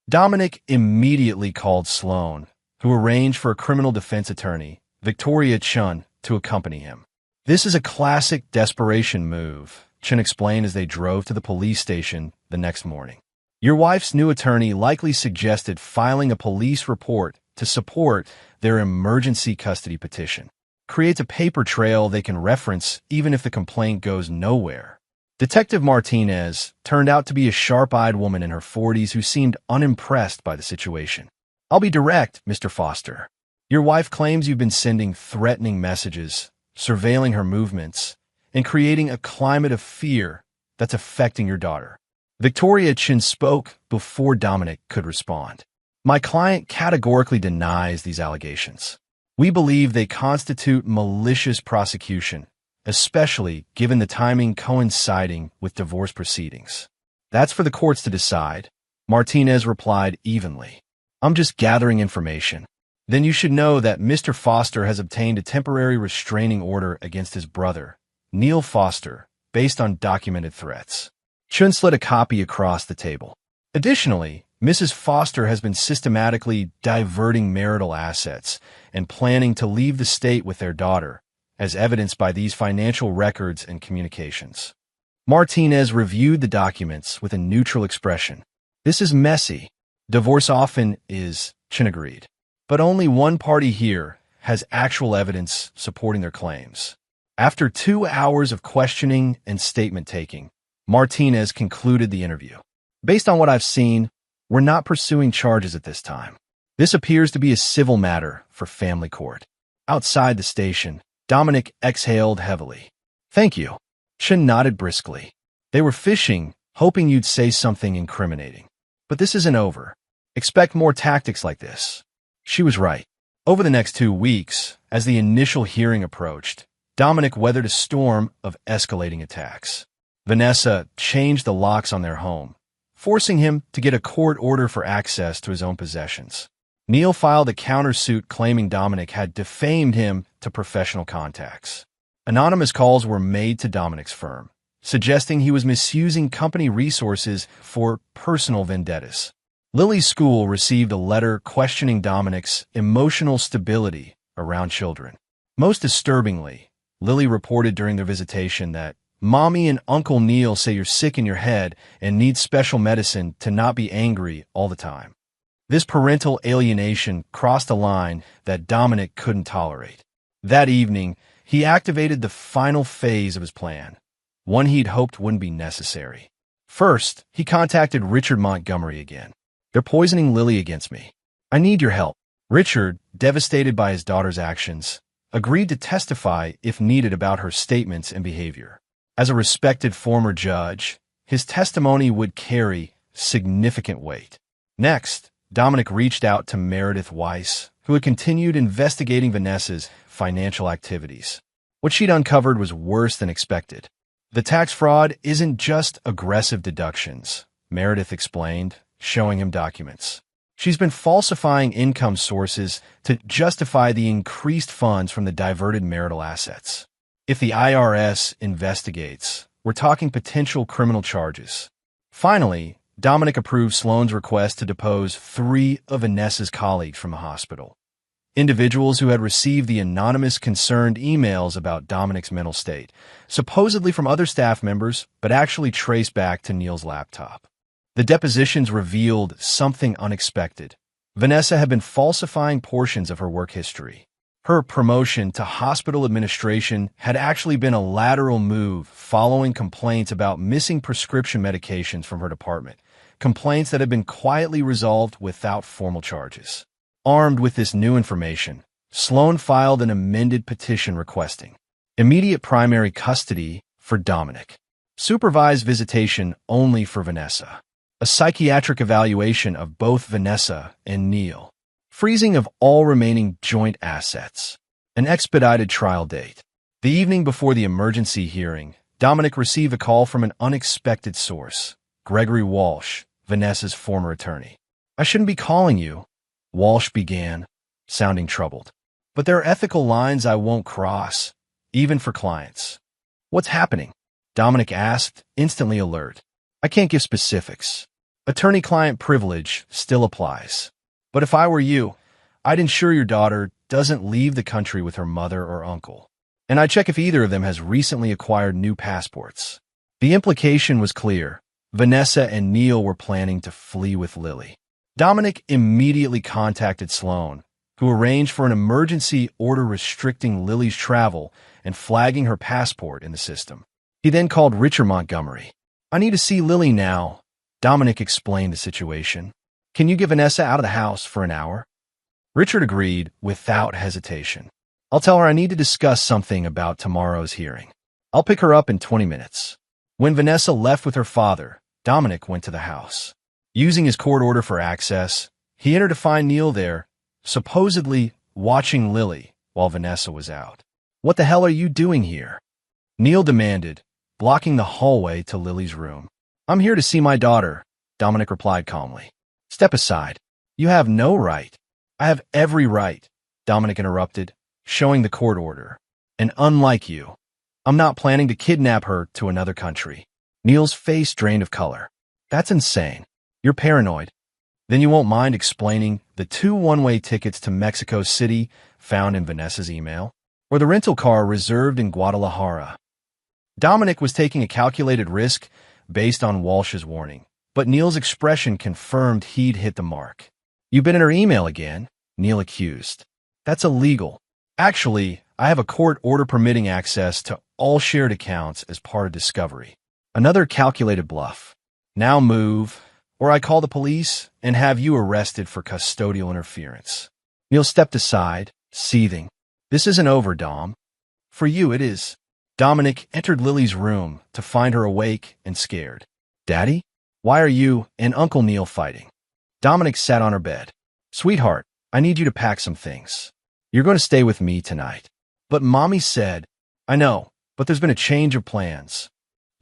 Dominic immediately called Sloan, who arranged for a criminal defense attorney, Victoria Chun, to accompany him. "This is a classic desperation move," Chun explained as they drove to the police station the next morning. "Your wife's new attorney likely suggested filing a police report to support their emergency custody petition. Creates a paper trail they can reference even if the complaint goes nowhere." Detective Martinez turned out to be a sharp-eyed woman in her 40s who seemed unimpressed by the situation. "I'll be direct, Mr. Foster. Your wife claims you've been sending threatening messages, surveilling her movements, and creating a climate of fear that's affecting your daughter." Victoria Chin spoke before Dominic could respond. "My client categorically denies these allegations. We believe they constitute malicious prosecution, especially given the timing coinciding with divorce proceedings." "That's for the courts to decide," Martinez replied evenly. "I'm just gathering information." "Then you should know that Mr. Foster has obtained a temporary restraining order against his brother, Neil Foster, based on documented threats." Chun slid a copy across the table. "Additionally, Mrs. Foster has been systematically diverting marital assets and planning to leave the state with their daughter, as evidenced by these financial records and communications." Martinez reviewed the documents with a neutral expression. "This is messy. Divorce often is," Chin agreed. "But only one party here has actual evidence supporting their claims." After 2 hours of questioning and statement-taking, Martinez concluded the interview. "Based on what I've seen, we're not pursuing charges at this time. This appears to be a civil matter for family court." Outside the station, Dominic exhaled heavily. "Thank you." Chin nodded briskly. "They were fishing, hoping you'd say something incriminating. But this isn't over. Expect more tactics like this." She was right. Over the next 2 weeks, as the initial hearing approached, Dominic weathered a storm of escalating attacks. Vanessa changed the locks on their home, forcing him to get a court order for access to his own possessions. Neil filed a countersuit claiming Dominic had defamed him to professional contacts. Anonymous calls were made to Dominic's firm, suggesting he was misusing company resources for personal vendettas. Lily's school received a letter questioning Dominic's emotional stability around children. Most disturbingly, Lily reported during their visitation that Mommy and Uncle Neil say you're sick in your head and need special medicine to not be angry all the time. This parental alienation crossed a line that Dominic couldn't tolerate. That evening, he activated the final phase of his plan, one he'd hoped wouldn't be necessary. First, he contacted Richard Montgomery again. "They're poisoning Lily against me. I need your help." Richard, devastated by his daughter's actions, agreed to testify if needed about her statements and behavior. As a respected former judge, his testimony would carry significant weight. Next, Dominic reached out to Meredith Weiss, who had continued investigating Vanessa's financial activities. What she'd uncovered was worse than expected. "The tax fraud isn't just aggressive deductions," Meredith explained, showing him documents. "She's been falsifying income sources to justify the increased funds from the diverted marital assets. If the IRS investigates, we're talking potential criminal charges." Finally, Dominic approved Sloan's request to depose 3 of Vanessa's colleagues from the hospital. Individuals who had received the anonymous concerned emails about Dominic's mental state, supposedly from other staff members, but actually traced back to Neil's laptop. The depositions revealed something unexpected. Vanessa had been falsifying portions of her work history. Her promotion to hospital administration had actually been a lateral move following complaints about missing prescription medications from her department, complaints that had been quietly resolved without formal charges. Armed with this new information, Sloan filed an amended petition requesting immediate primary custody for Dominic, supervised visitation only for Vanessa, a psychiatric evaluation of both Vanessa and Neil, freezing of all remaining joint assets, an expedited trial date. The evening before the emergency hearing, Dominic received a call from an unexpected source, Gregory Walsh, Vanessa's former attorney. "I shouldn't be calling you," Walsh began, sounding troubled. "But there are ethical lines I won't cross, even for clients." "What's happening?" Dominic asked, instantly alert. "I can't give specifics. Attorney-client privilege still applies. But if I were you, I'd ensure your daughter doesn't leave the country with her mother or uncle. And I'd check if either of them has recently acquired new passports." The implication was clear. Vanessa and Neil were planning to flee with Lily. Dominic immediately contacted Sloan, who arranged for an emergency order restricting Lily's travel and flagging her passport in the system. He then called Richard Montgomery. "I need to see Lily now," Dominic explained the situation. "Can you get Vanessa out of the house for an hour?" Richard agreed without hesitation. "I'll tell her I need to discuss something about tomorrow's hearing. I'll pick her up in 20 minutes. When Vanessa left with her father, Dominic went to the house. Using his court order for access, he entered to find Neil there, supposedly watching Lily while Vanessa was out. "What the hell are you doing here?" Neil demanded, blocking the hallway to Lily's room. "I'm here to see my daughter," Dominic replied calmly. "Step aside. You have no right." "I have every right," Dominic interrupted, showing the court order. "And unlike you, I'm not planning to kidnap her to another country." Neil's face drained of color. "That's insane. You're paranoid. Then you won't mind explaining the 2 one-way tickets to Mexico City found in Vanessa's email? Or the rental car reserved in Guadalajara?" Dominic was taking a calculated risk based on Walsh's warning, but Neil's expression confirmed he'd hit the mark. "You've been in her email again," Neil accused. "That's illegal. Actually, I have a court order permitting access to all shared accounts as part of discovery." Another calculated bluff. "Now move, or I call the police and have you arrested for custodial interference." Neil stepped aside, seething. "This isn't over, Dom. For you, it is." Dominic entered Lily's room to find her awake and scared. "Daddy? Why are you and Uncle Neil fighting?" Dominic sat on her bed. "Sweetheart, I need you to pack some things. You're going to stay with me tonight." "But Mommy said—" "I know, but there's been a change of plans."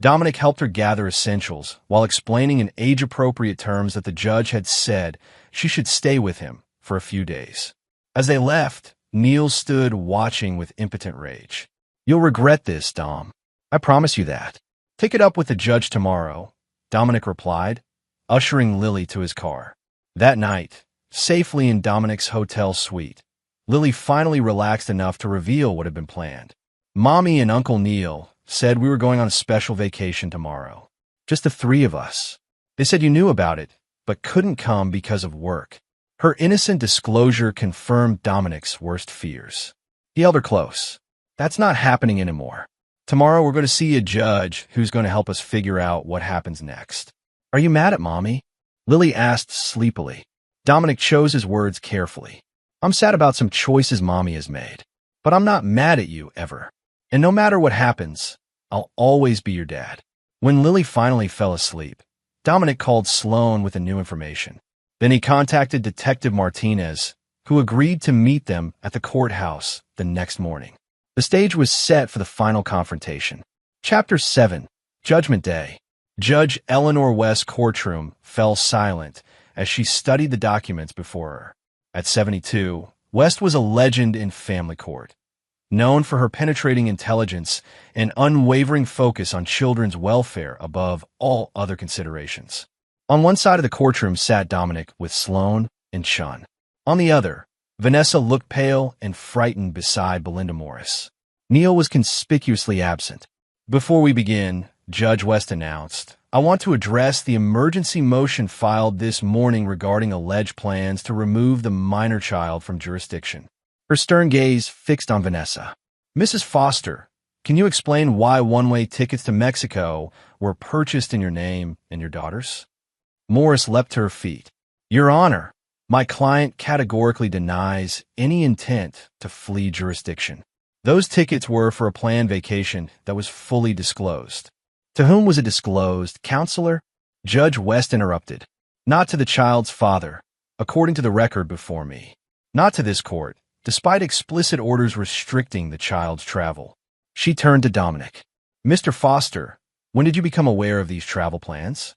Dominic helped her gather essentials while explaining in age-appropriate terms that the judge had said she should stay with him for a few days. As they left, Neil stood watching with impotent rage. "You'll regret this, Dom. I promise you that." "Take it up with the judge tomorrow," Dominic replied, ushering Lily to his car. That night, safely in Dominic's hotel suite, Lily finally relaxed enough to reveal what had been planned. "Mommy and Uncle Neil said we were going on a special vacation tomorrow. Just the 3 of us. They said you knew about it, but couldn't come because of work." Her innocent disclosure confirmed Dominic's worst fears. He held her close. "That's not happening anymore. Tomorrow we're going to see a judge who's going to help us figure out what happens next." "Are you mad at Mommy?" Lily asked sleepily. Dominic chose his words carefully. "I'm sad about some choices Mommy has made, but I'm not mad at you ever. And no matter what happens, I'll always be your dad." When Lily finally fell asleep, Dominic called Sloan with the new information. Then he contacted Detective Martinez, who agreed to meet them at the courthouse the next morning. The stage was set for the final confrontation. Chapter 7, Judgment Day. Judge Eleanor West's courtroom fell silent as she studied the documents before her. At 72, West was a legend in family court, known for her penetrating intelligence and unwavering focus on children's welfare above all other considerations. On one side of the courtroom sat Dominic with Sloan and Sean. On the other, Vanessa looked pale and frightened beside Belinda Morris. Neil was conspicuously absent. "Before we begin," Judge West announced, "I want to address the emergency motion filed this morning regarding alleged plans to remove the minor child from jurisdiction. her stern gaze fixed on Vanessa. Mrs. Foster, can you explain why one-way tickets to Mexico were purchased in your name and your daughter's? Morris leapt to her feet. Your Honor, my client categorically denies any intent to flee jurisdiction. Those tickets were for a planned vacation that was fully disclosed. To whom was it disclosed, Counselor? Judge West interrupted. Not to the child's father, according to the record before me. Not to this court, despite explicit orders restricting the child's travel. She turned to Dominic. Mr. Foster, when did you become aware of these travel plans?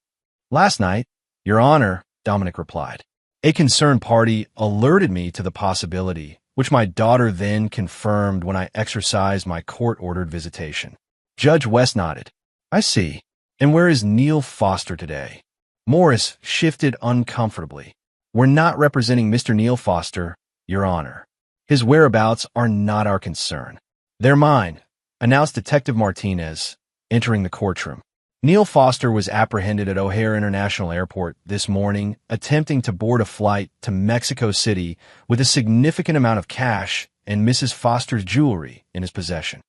Last night, Your Honor, Dominic replied. A concerned party alerted me to the possibility, which my daughter then confirmed when I exercised my court-ordered visitation. Judge West nodded. I see. And where is Neil Foster today? Morris shifted uncomfortably. We're not representing Mr. Neil Foster, Your Honor. His whereabouts are not our concern. They're mine, announced Detective Martinez, entering the courtroom. Neil Foster was apprehended at O'Hare International Airport this morning, attempting to board a flight to Mexico City with a significant amount of cash and Mrs. Foster's jewelry in his possession.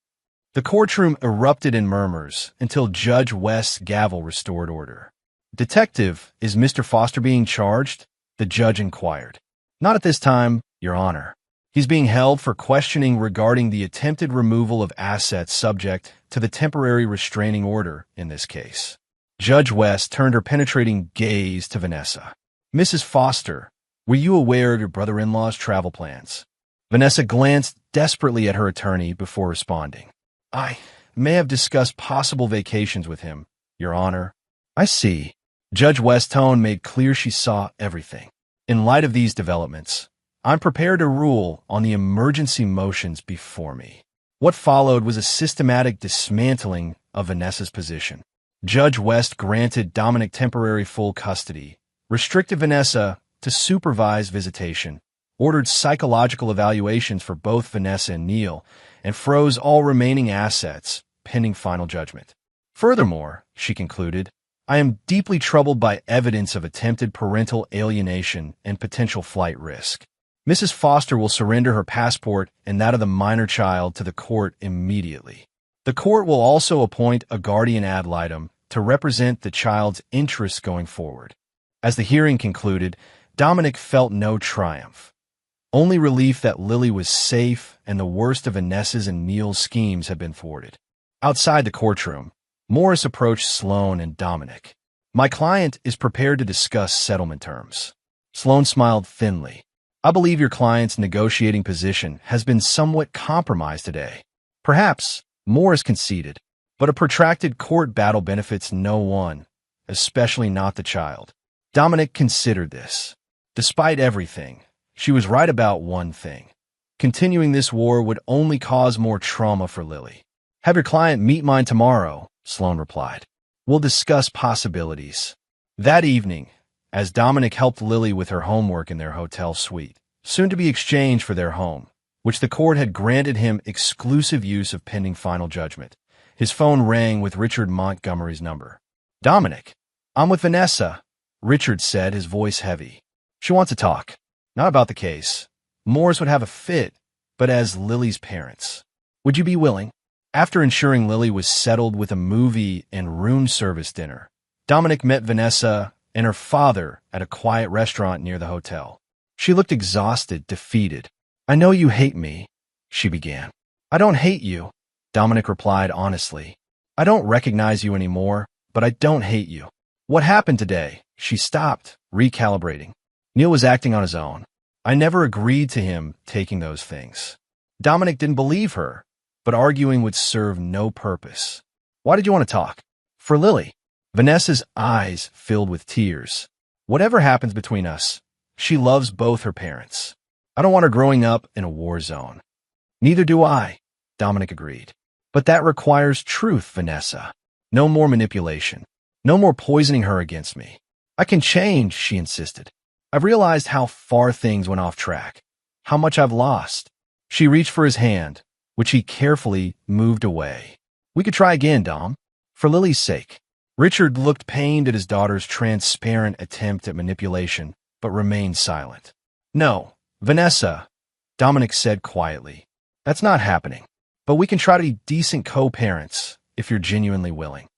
The courtroom erupted in murmurs until Judge West's gavel restored order. Detective, is Mr. Foster being charged? The judge inquired. Not at this time, Your Honor. He's being held for questioning regarding the attempted removal of assets subject to the temporary restraining order in this case. Judge West turned her penetrating gaze to Vanessa. Mrs. Foster, were you aware of your brother-in-law's travel plans? Vanessa glanced desperately at her attorney before responding. I may have discussed possible vacations with him, Your Honor. I see. Judge West's tone made clear she saw everything. In light of these developments, I'm prepared to rule on the emergency motions before me. What followed was a systematic dismantling of Vanessa's position. Judge West granted Dominic temporary full custody, restricted Vanessa to supervised visitation, ordered psychological evaluations for both Vanessa and Neil, and froze all remaining assets pending final judgment. Furthermore, she concluded, I am deeply troubled by evidence of attempted parental alienation and potential flight risk. Mrs. Foster will surrender her passport and that of the minor child to the court immediately. The court will also appoint a guardian ad litem to represent the child's interests going forward. As the hearing concluded, Dominic felt no triumph. Only relief that Lily was safe and the worst of Vanessa's and Neil's schemes had been thwarted. Outside the courtroom, Morris approached Sloan and Dominic. My client is prepared to discuss settlement terms. Sloan smiled thinly. I believe your client's negotiating position has been somewhat compromised today. Perhaps, Morris conceded, but a protracted court battle benefits no one, especially not the child. Dominic considered this. Despite everything, she was right about one thing. Continuing this war would only cause more trauma for Lily. Have your client meet mine tomorrow, Sloan replied. We'll discuss possibilities. That evening, as Dominic helped Lily with her homework in their hotel suite, soon to be exchanged for their home, which the court had granted him exclusive use of pending final judgment, his phone rang with Richard Montgomery's number. Dominic, I'm with Vanessa, Richard said, his voice heavy. She wants to talk. Not about the case. Morris would have a fit, but as Lily's parents. Would you be willing? After ensuring Lily was settled with a movie and room service dinner, Dominic met Vanessa and her father at a quiet restaurant near the hotel. She looked exhausted, defeated. I know you hate me, she began. I don't hate you, Dominic replied honestly. I don't recognize you anymore, but I don't hate you. What happened today? She stopped, recalibrating. Neil was acting on his own. I never agreed to him taking those things. Dominic didn't believe her, but arguing would serve no purpose. Why did you want to talk? For Lily. Vanessa's eyes filled with tears. Whatever happens between us, she loves both her parents. I don't want her growing up in a war zone. Neither do I, Dominic agreed. But that requires truth, Vanessa. No more manipulation. No more poisoning her against me. I can change, she insisted. I've realized how far things went off track, how much I've lost. She reached for his hand, which he carefully moved away. We could try again, Dom. For Lily's sake. Richard looked pained at his daughter's transparent attempt at manipulation, but remained silent. No, Vanessa, Dominic said quietly. That's not happening. But we can try to be decent co-parents if you're genuinely willing.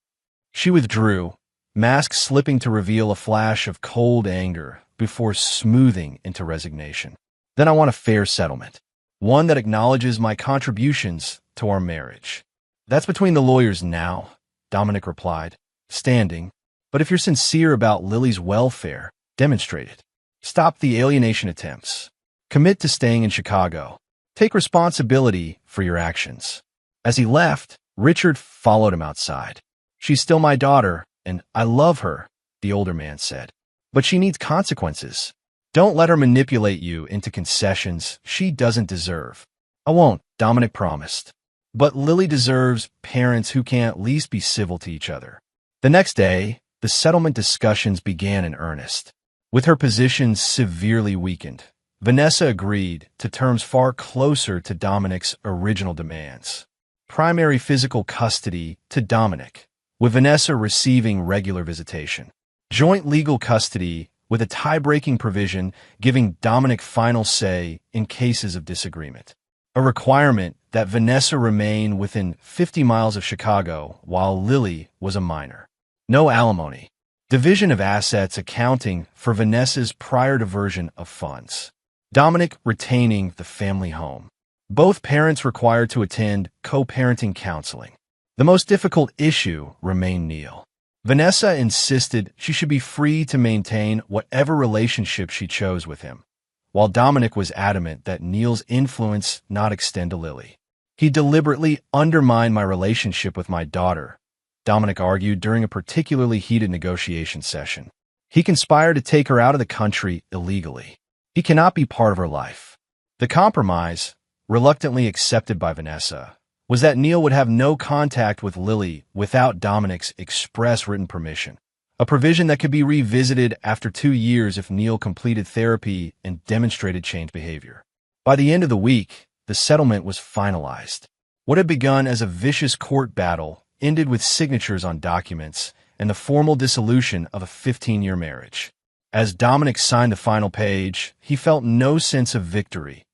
She withdrew, mask slipping to reveal a flash of cold anger before smoothing into resignation. Then I want a fair settlement. One that acknowledges my contributions to our marriage. That's between the lawyers now, Dominic replied, standing. But if you're sincere about Lily's welfare, demonstrate it. Stop the alienation attempts. Commit to staying in Chicago. Take responsibility for your actions. As he left, Richard followed him outside. She's still my daughter, and I love her, the older man said. But she needs consequences. Don't let her manipulate you into concessions she doesn't deserve. I won't, Dominic promised. But Lily deserves parents who can at least be civil to each other. The next day, the settlement discussions began in earnest. With her position severely weakened, Vanessa agreed to terms far closer to Dominic's original demands. Primary physical custody to Dominic, with Vanessa receiving regular visitation. Joint legal custody with a tie-breaking provision giving Dominic final say in cases of disagreement. A requirement that Vanessa remain within 50 miles of Chicago while Lily was a minor. No alimony. Division of assets accounting for Vanessa's prior diversion of funds. Dominic retaining the family home. Both parents required to attend co-parenting counseling. The most difficult issue remained Neil. Vanessa insisted she should be free to maintain whatever relationship she chose with him, while Dominic was adamant that Neil's influence not extend to Lily. He deliberately undermined my relationship with my daughter, Dominic argued during a particularly heated negotiation session. He conspired to take her out of the country illegally. He cannot be part of her life. The compromise, reluctantly accepted by Vanessa, was that Neil would have no contact with Lily without Dominic's express written permission, a provision that could be revisited after 2 years if Neil completed therapy and demonstrated changed behavior. By the end of the week, the settlement was finalized. What had begun as a vicious court battle ended with signatures on documents and the formal dissolution of a 15-year marriage. As Dominic signed the final page, he felt no sense of victory,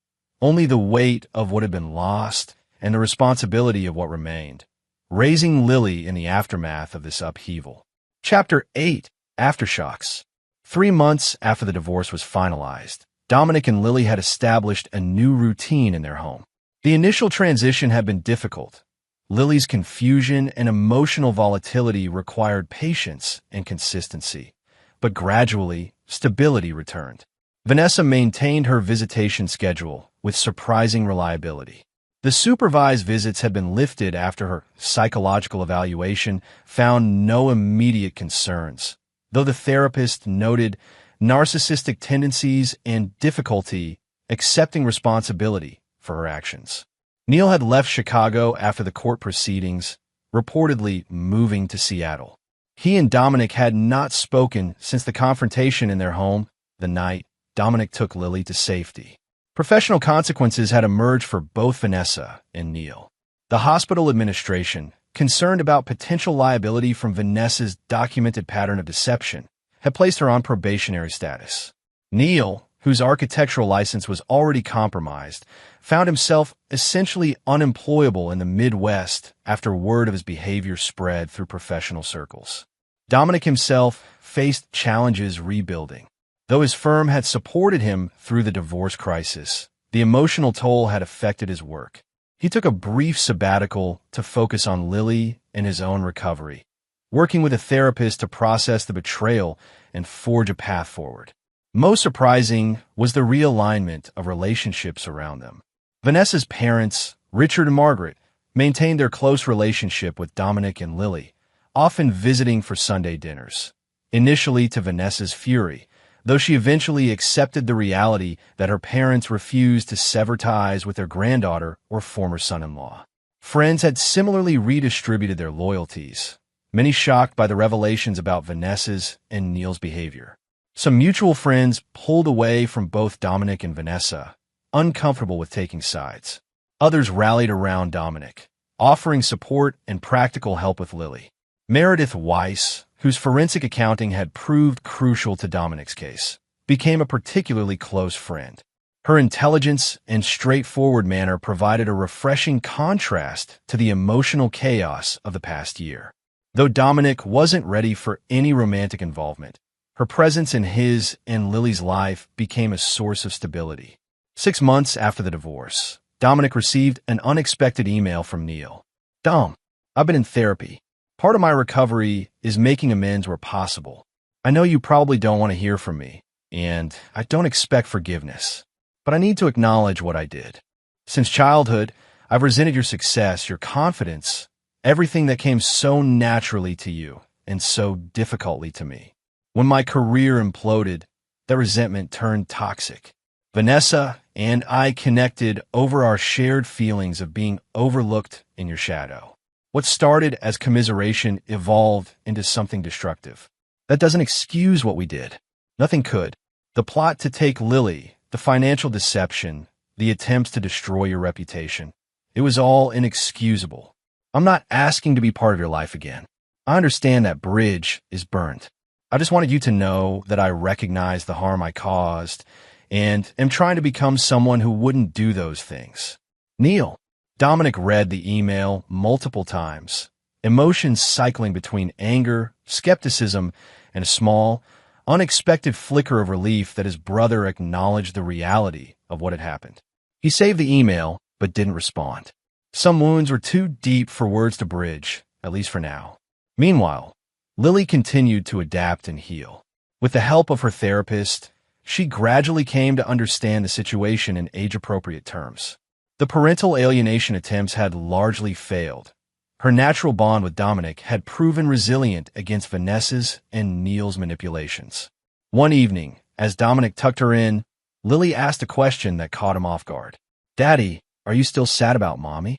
only the weight of what had been lost and the responsibility of what remained, raising Lily in the aftermath of this upheaval. Chapter 8: Aftershocks. 3 months after the divorce was finalized, Dominic and Lily had established a new routine in their home. The initial transition had been difficult. Lily's confusion and emotional volatility required patience and consistency, but gradually, stability returned. Vanessa maintained her visitation schedule with surprising reliability. The supervised visits had been lifted after her psychological evaluation found no immediate concerns, though the therapist noted narcissistic tendencies and difficulty accepting responsibility for her actions. Neil had left Chicago after the court proceedings, reportedly moving to Seattle. He and Dominic had not spoken since the confrontation in their home the night Dominic took Lily to safety. Professional consequences had emerged for both Vanessa and Neil. The hospital administration, concerned about potential liability from Vanessa's documented pattern of deception, had placed her on probationary status. Neil, whose architectural license was already compromised, found himself essentially unemployable in the Midwest after word of his behavior spread through professional circles. Dominic himself faced challenges rebuilding. Though his firm had supported him through the divorce crisis, the emotional toll had affected his work. He took a brief sabbatical to focus on Lily and his own recovery, working with a therapist to process the betrayal and forge a path forward. Most surprising was the realignment of relationships around them. Vanessa's parents, Richard and Margaret, maintained their close relationship with Dominic and Lily, often visiting for Sunday dinners. Initially to Vanessa's fury, though she eventually accepted the reality that her parents refused to sever ties with their granddaughter or former son-in-law. Friends had similarly redistributed their loyalties, many shocked by the revelations about Vanessa's and Neil's behavior. Some mutual friends pulled away from both Dominic and Vanessa, uncomfortable with taking sides. Others rallied around Dominic, offering support and practical help with Lily. Meredith Weiss, whose forensic accounting had proved crucial to Dominic's case, became a particularly close friend. Her intelligence and straightforward manner provided a refreshing contrast to the emotional chaos of the past year. Though Dominic wasn't ready for any romantic involvement, her presence in his and Lily's life became a source of stability. 6 months after the divorce, Dominic received an unexpected email from Neil. "Dom, I've been in therapy. Part of my recovery is making amends where possible. I know you probably don't want to hear from me, and I don't expect forgiveness. But I need to acknowledge what I did. Since childhood, I've resented your success, your confidence, everything that came so naturally to you and so difficultly to me. When my career imploded, that resentment turned toxic. Vanessa and I connected over our shared feelings of being overlooked in your shadow. What started as commiseration evolved into something destructive. That doesn't excuse what we did. Nothing could. The plot to take Lily, the financial deception, the attempts to destroy your reputation. It was all inexcusable. I'm not asking to be part of your life again. I understand that bridge is burnt. I just wanted you to know that I recognize the harm I caused and am trying to become someone who wouldn't do those things. Neil." Dominic read the email multiple times, emotions cycling between anger, skepticism, and a small, unexpected flicker of relief that his brother acknowledged the reality of what had happened. He saved the email, but didn't respond. Some wounds were too deep for words to bridge, at least for now. Meanwhile, Lily continued to adapt and heal. With the help of her therapist, she gradually came to understand the situation in age-appropriate terms. The parental alienation attempts had largely failed. Her natural bond with Dominic had proven resilient against Vanessa's and Neil's manipulations. One evening, as Dominic tucked her in, Lily asked a question that caught him off guard. "Daddy, are you still sad about Mommy?"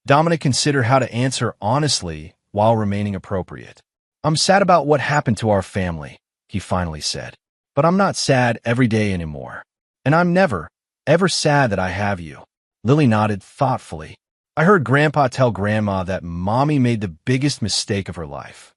Dominic considered how to answer honestly while remaining appropriate. "I'm sad about what happened to our family," he finally said. "But I'm not sad every day anymore. And I'm never, ever sad that I have you." Lily nodded thoughtfully. "I heard Grandpa tell Grandma that Mommy made the biggest mistake of her life."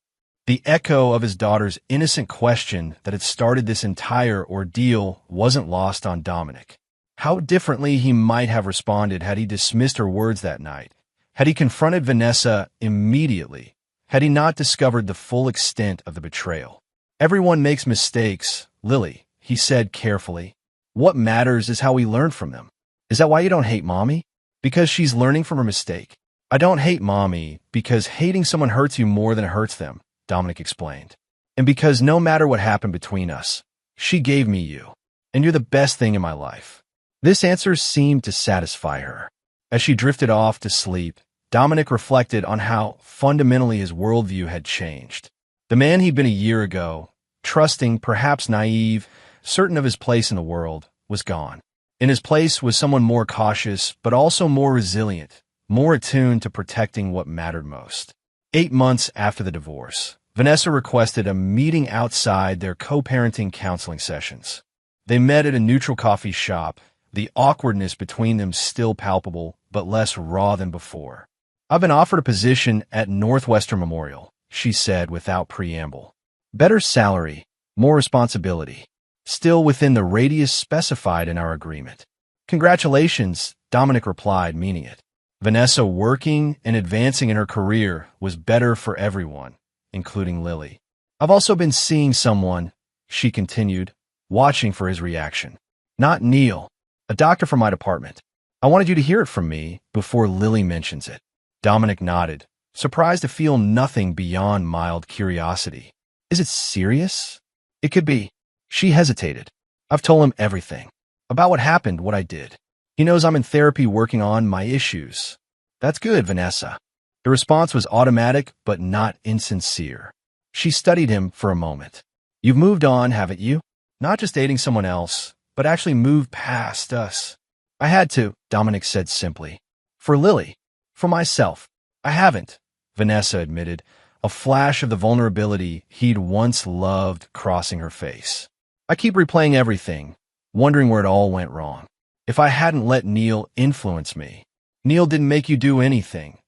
The echo of his daughter's innocent question that had started this entire ordeal wasn't lost on Dominic. How differently he might have responded had he dismissed her words that night, had he confronted Vanessa immediately, had he not discovered the full extent of the betrayal. "Everyone makes mistakes, Lily," he said carefully. "What matters is how we learn from them. Is that why you don't hate Mommy? Because she's learning from her mistake?" "I don't hate Mommy because hating someone hurts you more than it hurts them," Dominic explained. "And because no matter what happened between us, she gave me you, and you're the best thing in my life." This answer seemed to satisfy her. As she drifted off to sleep, Dominic reflected on how fundamentally his worldview had changed. The man he'd been a year ago, trusting, perhaps naive, certain of his place in the world, was gone. In his place was someone more cautious, but also more resilient, more attuned to protecting what mattered most. 8 months after the divorce, Vanessa requested a meeting outside their co-parenting counseling sessions. They met at a neutral coffee shop, the awkwardness between them still palpable, but less raw than before. "I've been offered a position at Northwestern Memorial," she said without preamble. "Better salary, more responsibility. Still within the radius specified in our agreement." "Congratulations," Dominic replied, meaning it. Vanessa working and advancing in her career was better for everyone, including Lily. "I've also been seeing someone," she continued, watching for his reaction. "Not Neil, a doctor from my department. I wanted you to hear it from me before Lily mentions it." Dominic nodded, surprised to feel nothing beyond mild curiosity. "Is it serious?" "It could be." She hesitated. "I've told him everything. About what happened, what I did. He knows I'm in therapy working on my issues." "That's good, Vanessa." The response was automatic, but not insincere. She studied him for a moment. "You've moved on, haven't you? Not just dating someone else, but actually moved past us." "I had to," Dominic said simply. "For Lily. For myself. I haven't," Vanessa admitted, a flash of the vulnerability he'd once loved crossing her face. "I keep replaying everything, wondering where it all went wrong. If I hadn't let Neil influence me." "Neil didn't make you do anything,"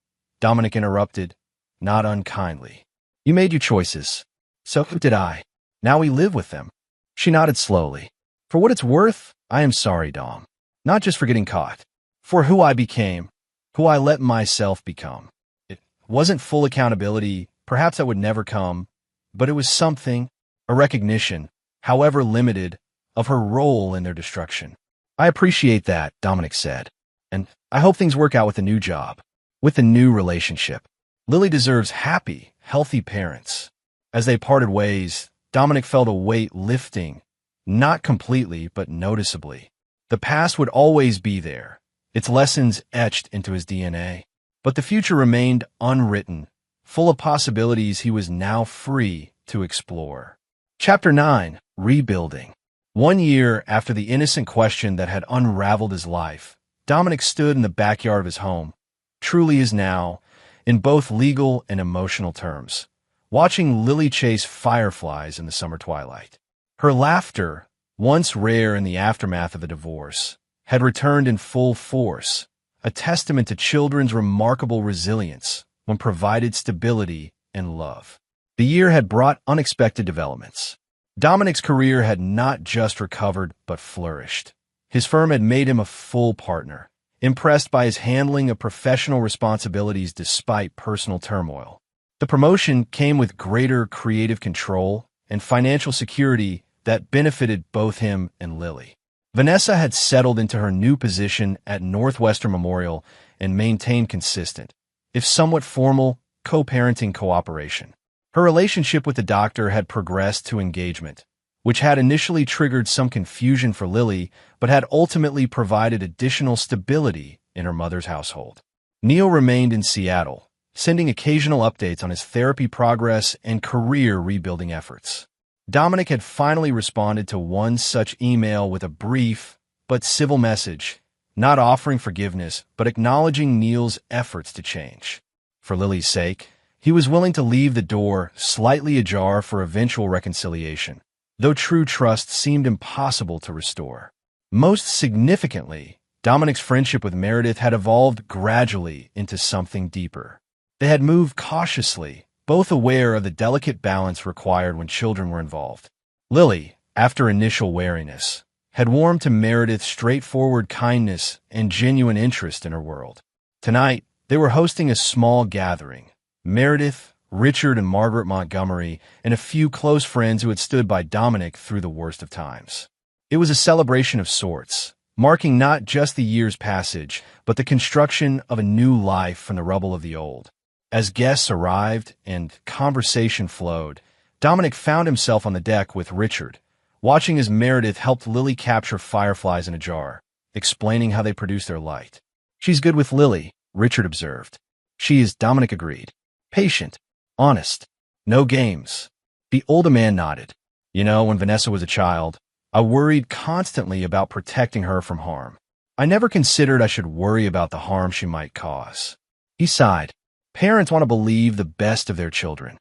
Dominic interrupted, not unkindly. "You made your choices. So did I. Now we live with them." She nodded slowly. "For what it's worth, I am sorry, Dom. Not just for getting caught. For who I became, who I let myself become. It wasn't full accountability, perhaps that would never come, but it was something, a recognition, however limited, of her role in their destruction. I appreciate that, Dominic said. And I hope things work out with the new job, with the new relationship. Lily deserves happy, healthy parents. As they parted ways, Dominic felt a weight lifting, not completely, but noticeably. The past would always be there, its lessons etched into his DNA. But the future remained unwritten, full of possibilities he was now free to explore. Chapter 9. Rebuilding. 1 year after the innocent question that had unraveled his life, Dominic stood in the backyard of his home, truly is now, in both legal and emotional terms, watching Lily chase fireflies in the summer twilight. Her laughter, once rare in the aftermath of a divorce, had returned in full force, a testament to children's remarkable resilience when provided stability and love. The year had brought unexpected developments. Dominic's career had not just recovered but flourished. His firm had made him a full partner, impressed by his handling of professional responsibilities despite personal turmoil. The promotion came with greater creative control and financial security that benefited both him and Lily. Vanessa had settled into her new position at Northwestern Memorial and maintained consistent, if somewhat formal, co-parenting cooperation. Her relationship with the doctor had progressed to engagement, which had initially triggered some confusion for Lily, but had ultimately provided additional stability in her mother's household. Neil remained in Seattle, sending occasional updates on his therapy progress and career rebuilding efforts. Dominic had finally responded to one such email with a brief but civil message, not offering forgiveness, but acknowledging Neil's efforts to change. For Lily's sake, he was willing to leave the door slightly ajar for eventual reconciliation, though true trust seemed impossible to restore. Most significantly, Dominic's friendship with Meredith had evolved gradually into something deeper. They had moved cautiously, both aware of the delicate balance required when children were involved. Lily, after initial wariness, had warmed to Meredith's straightforward kindness and genuine interest in her world. Tonight, they were hosting a small gathering. Meredith, Richard and Margaret Montgomery, and a few close friends who had stood by Dominic through the worst of times. It was a celebration of sorts, marking not just the year's passage, but the construction of a new life from the rubble of the old. As guests arrived and conversation flowed, Dominic found himself on the deck with Richard, watching as Meredith helped Lily capture fireflies in a jar, explaining how they produce their light. "She's good with Lily," Richard observed. "She is," Dominic agreed. "Patient, honest, no games." The older man nodded. "You know, when Vanessa was a child, I worried constantly about protecting her from harm. I never considered I should worry about the harm she might cause." He sighed. "Parents want to believe the best of their children."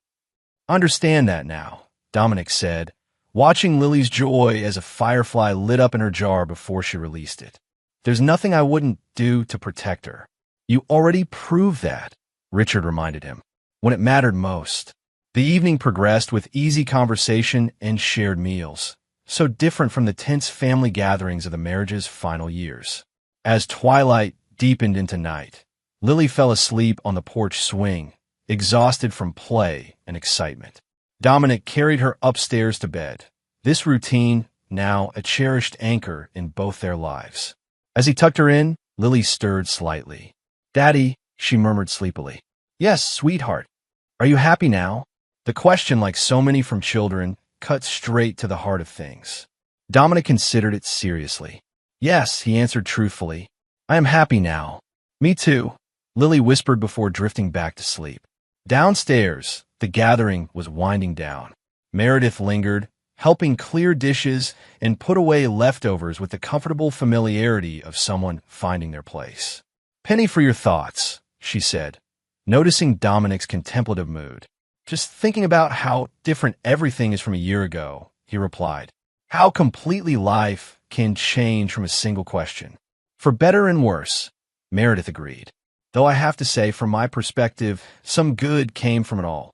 "Understand that now," Dominic said, watching Lily's joy as a firefly lit up in her jar before she released it. "There's nothing I wouldn't do to protect her." "You already proved that," Richard reminded him, "when it mattered most." The evening progressed with easy conversation and shared meals, so different from the tense family gatherings of the marriage's final years. As twilight deepened into night, Lily fell asleep on the porch swing, exhausted from play and excitement. Dominic carried her upstairs to bed, this routine now a cherished anchor in both their lives. As he tucked her in, Lily stirred slightly. "Daddy," she murmured sleepily. "Yes, sweetheart. Are you happy now?" The question, like so many from children, cut straight to the heart of things. Dominic considered it seriously. "Yes," he answered truthfully. "I am happy now." "Me too," Lily whispered before drifting back to sleep. Downstairs, the gathering was winding down. Meredith lingered, helping clear dishes and put away leftovers with the comfortable familiarity of someone finding their place. "Penny for your thoughts," she said, noticing Dominic's contemplative mood. "Just thinking about how different everything is from a year ago," he replied. "How completely life can change from a single question." "For better and worse," Meredith agreed. "Though I have to say, from my perspective, some good came from it all."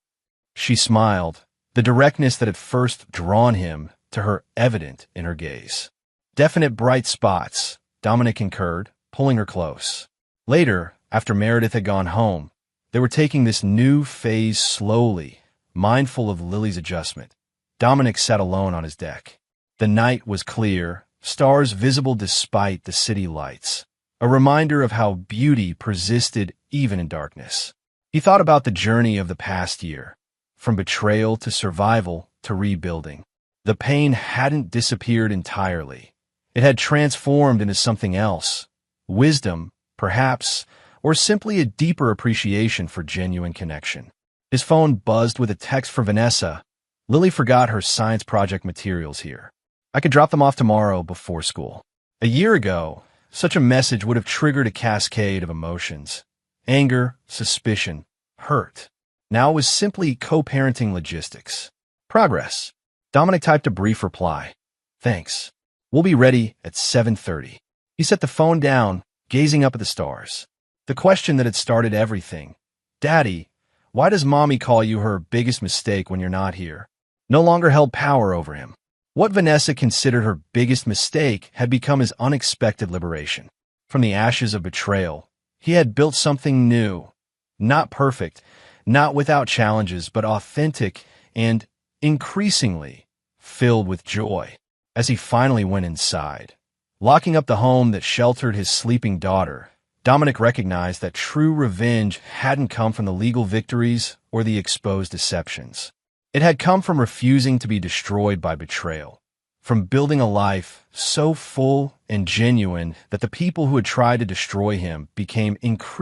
She smiled, the directness that had first drawn him to her evident in her gaze. "Definite bright spots," Dominic concurred, pulling her close. Later, after Meredith had gone home, they were taking this new phase slowly, mindful of Lily's adjustment. Dominic sat alone on his deck. The night was clear, stars visible despite the city lights, a reminder of how beauty persisted even in darkness. He thought about the journey of the past year, from betrayal to survival to rebuilding. The pain hadn't disappeared entirely. It had transformed into something else. Wisdom, perhaps, or simply a deeper appreciation for genuine connection. His phone buzzed with a text from Vanessa. Lily forgot her science project materials here. I could drop them off tomorrow before school. A year ago, such a message would have triggered a cascade of emotions. Anger, suspicion, hurt. Now it was simply co-parenting logistics. Progress. Dominic typed a brief reply. Thanks. We'll be ready at 7:30. He set the phone down, gazing up at the stars. The question that had started everything. Daddy, why does Mommy call you her biggest mistake when you're not here? No longer held power over him. What Vanessa considered her biggest mistake had become his unexpected liberation. From the ashes of betrayal, he had built something new. Not perfect, not without challenges, but authentic and, increasingly, filled with joy. As he finally went inside, locking up the home that sheltered his sleeping daughter, Dominic recognized that true revenge hadn't come from the legal victories or the exposed deceptions. It had come from refusing to be destroyed by betrayal, from building a life so full and genuine that the people who had tried to destroy him became increasingly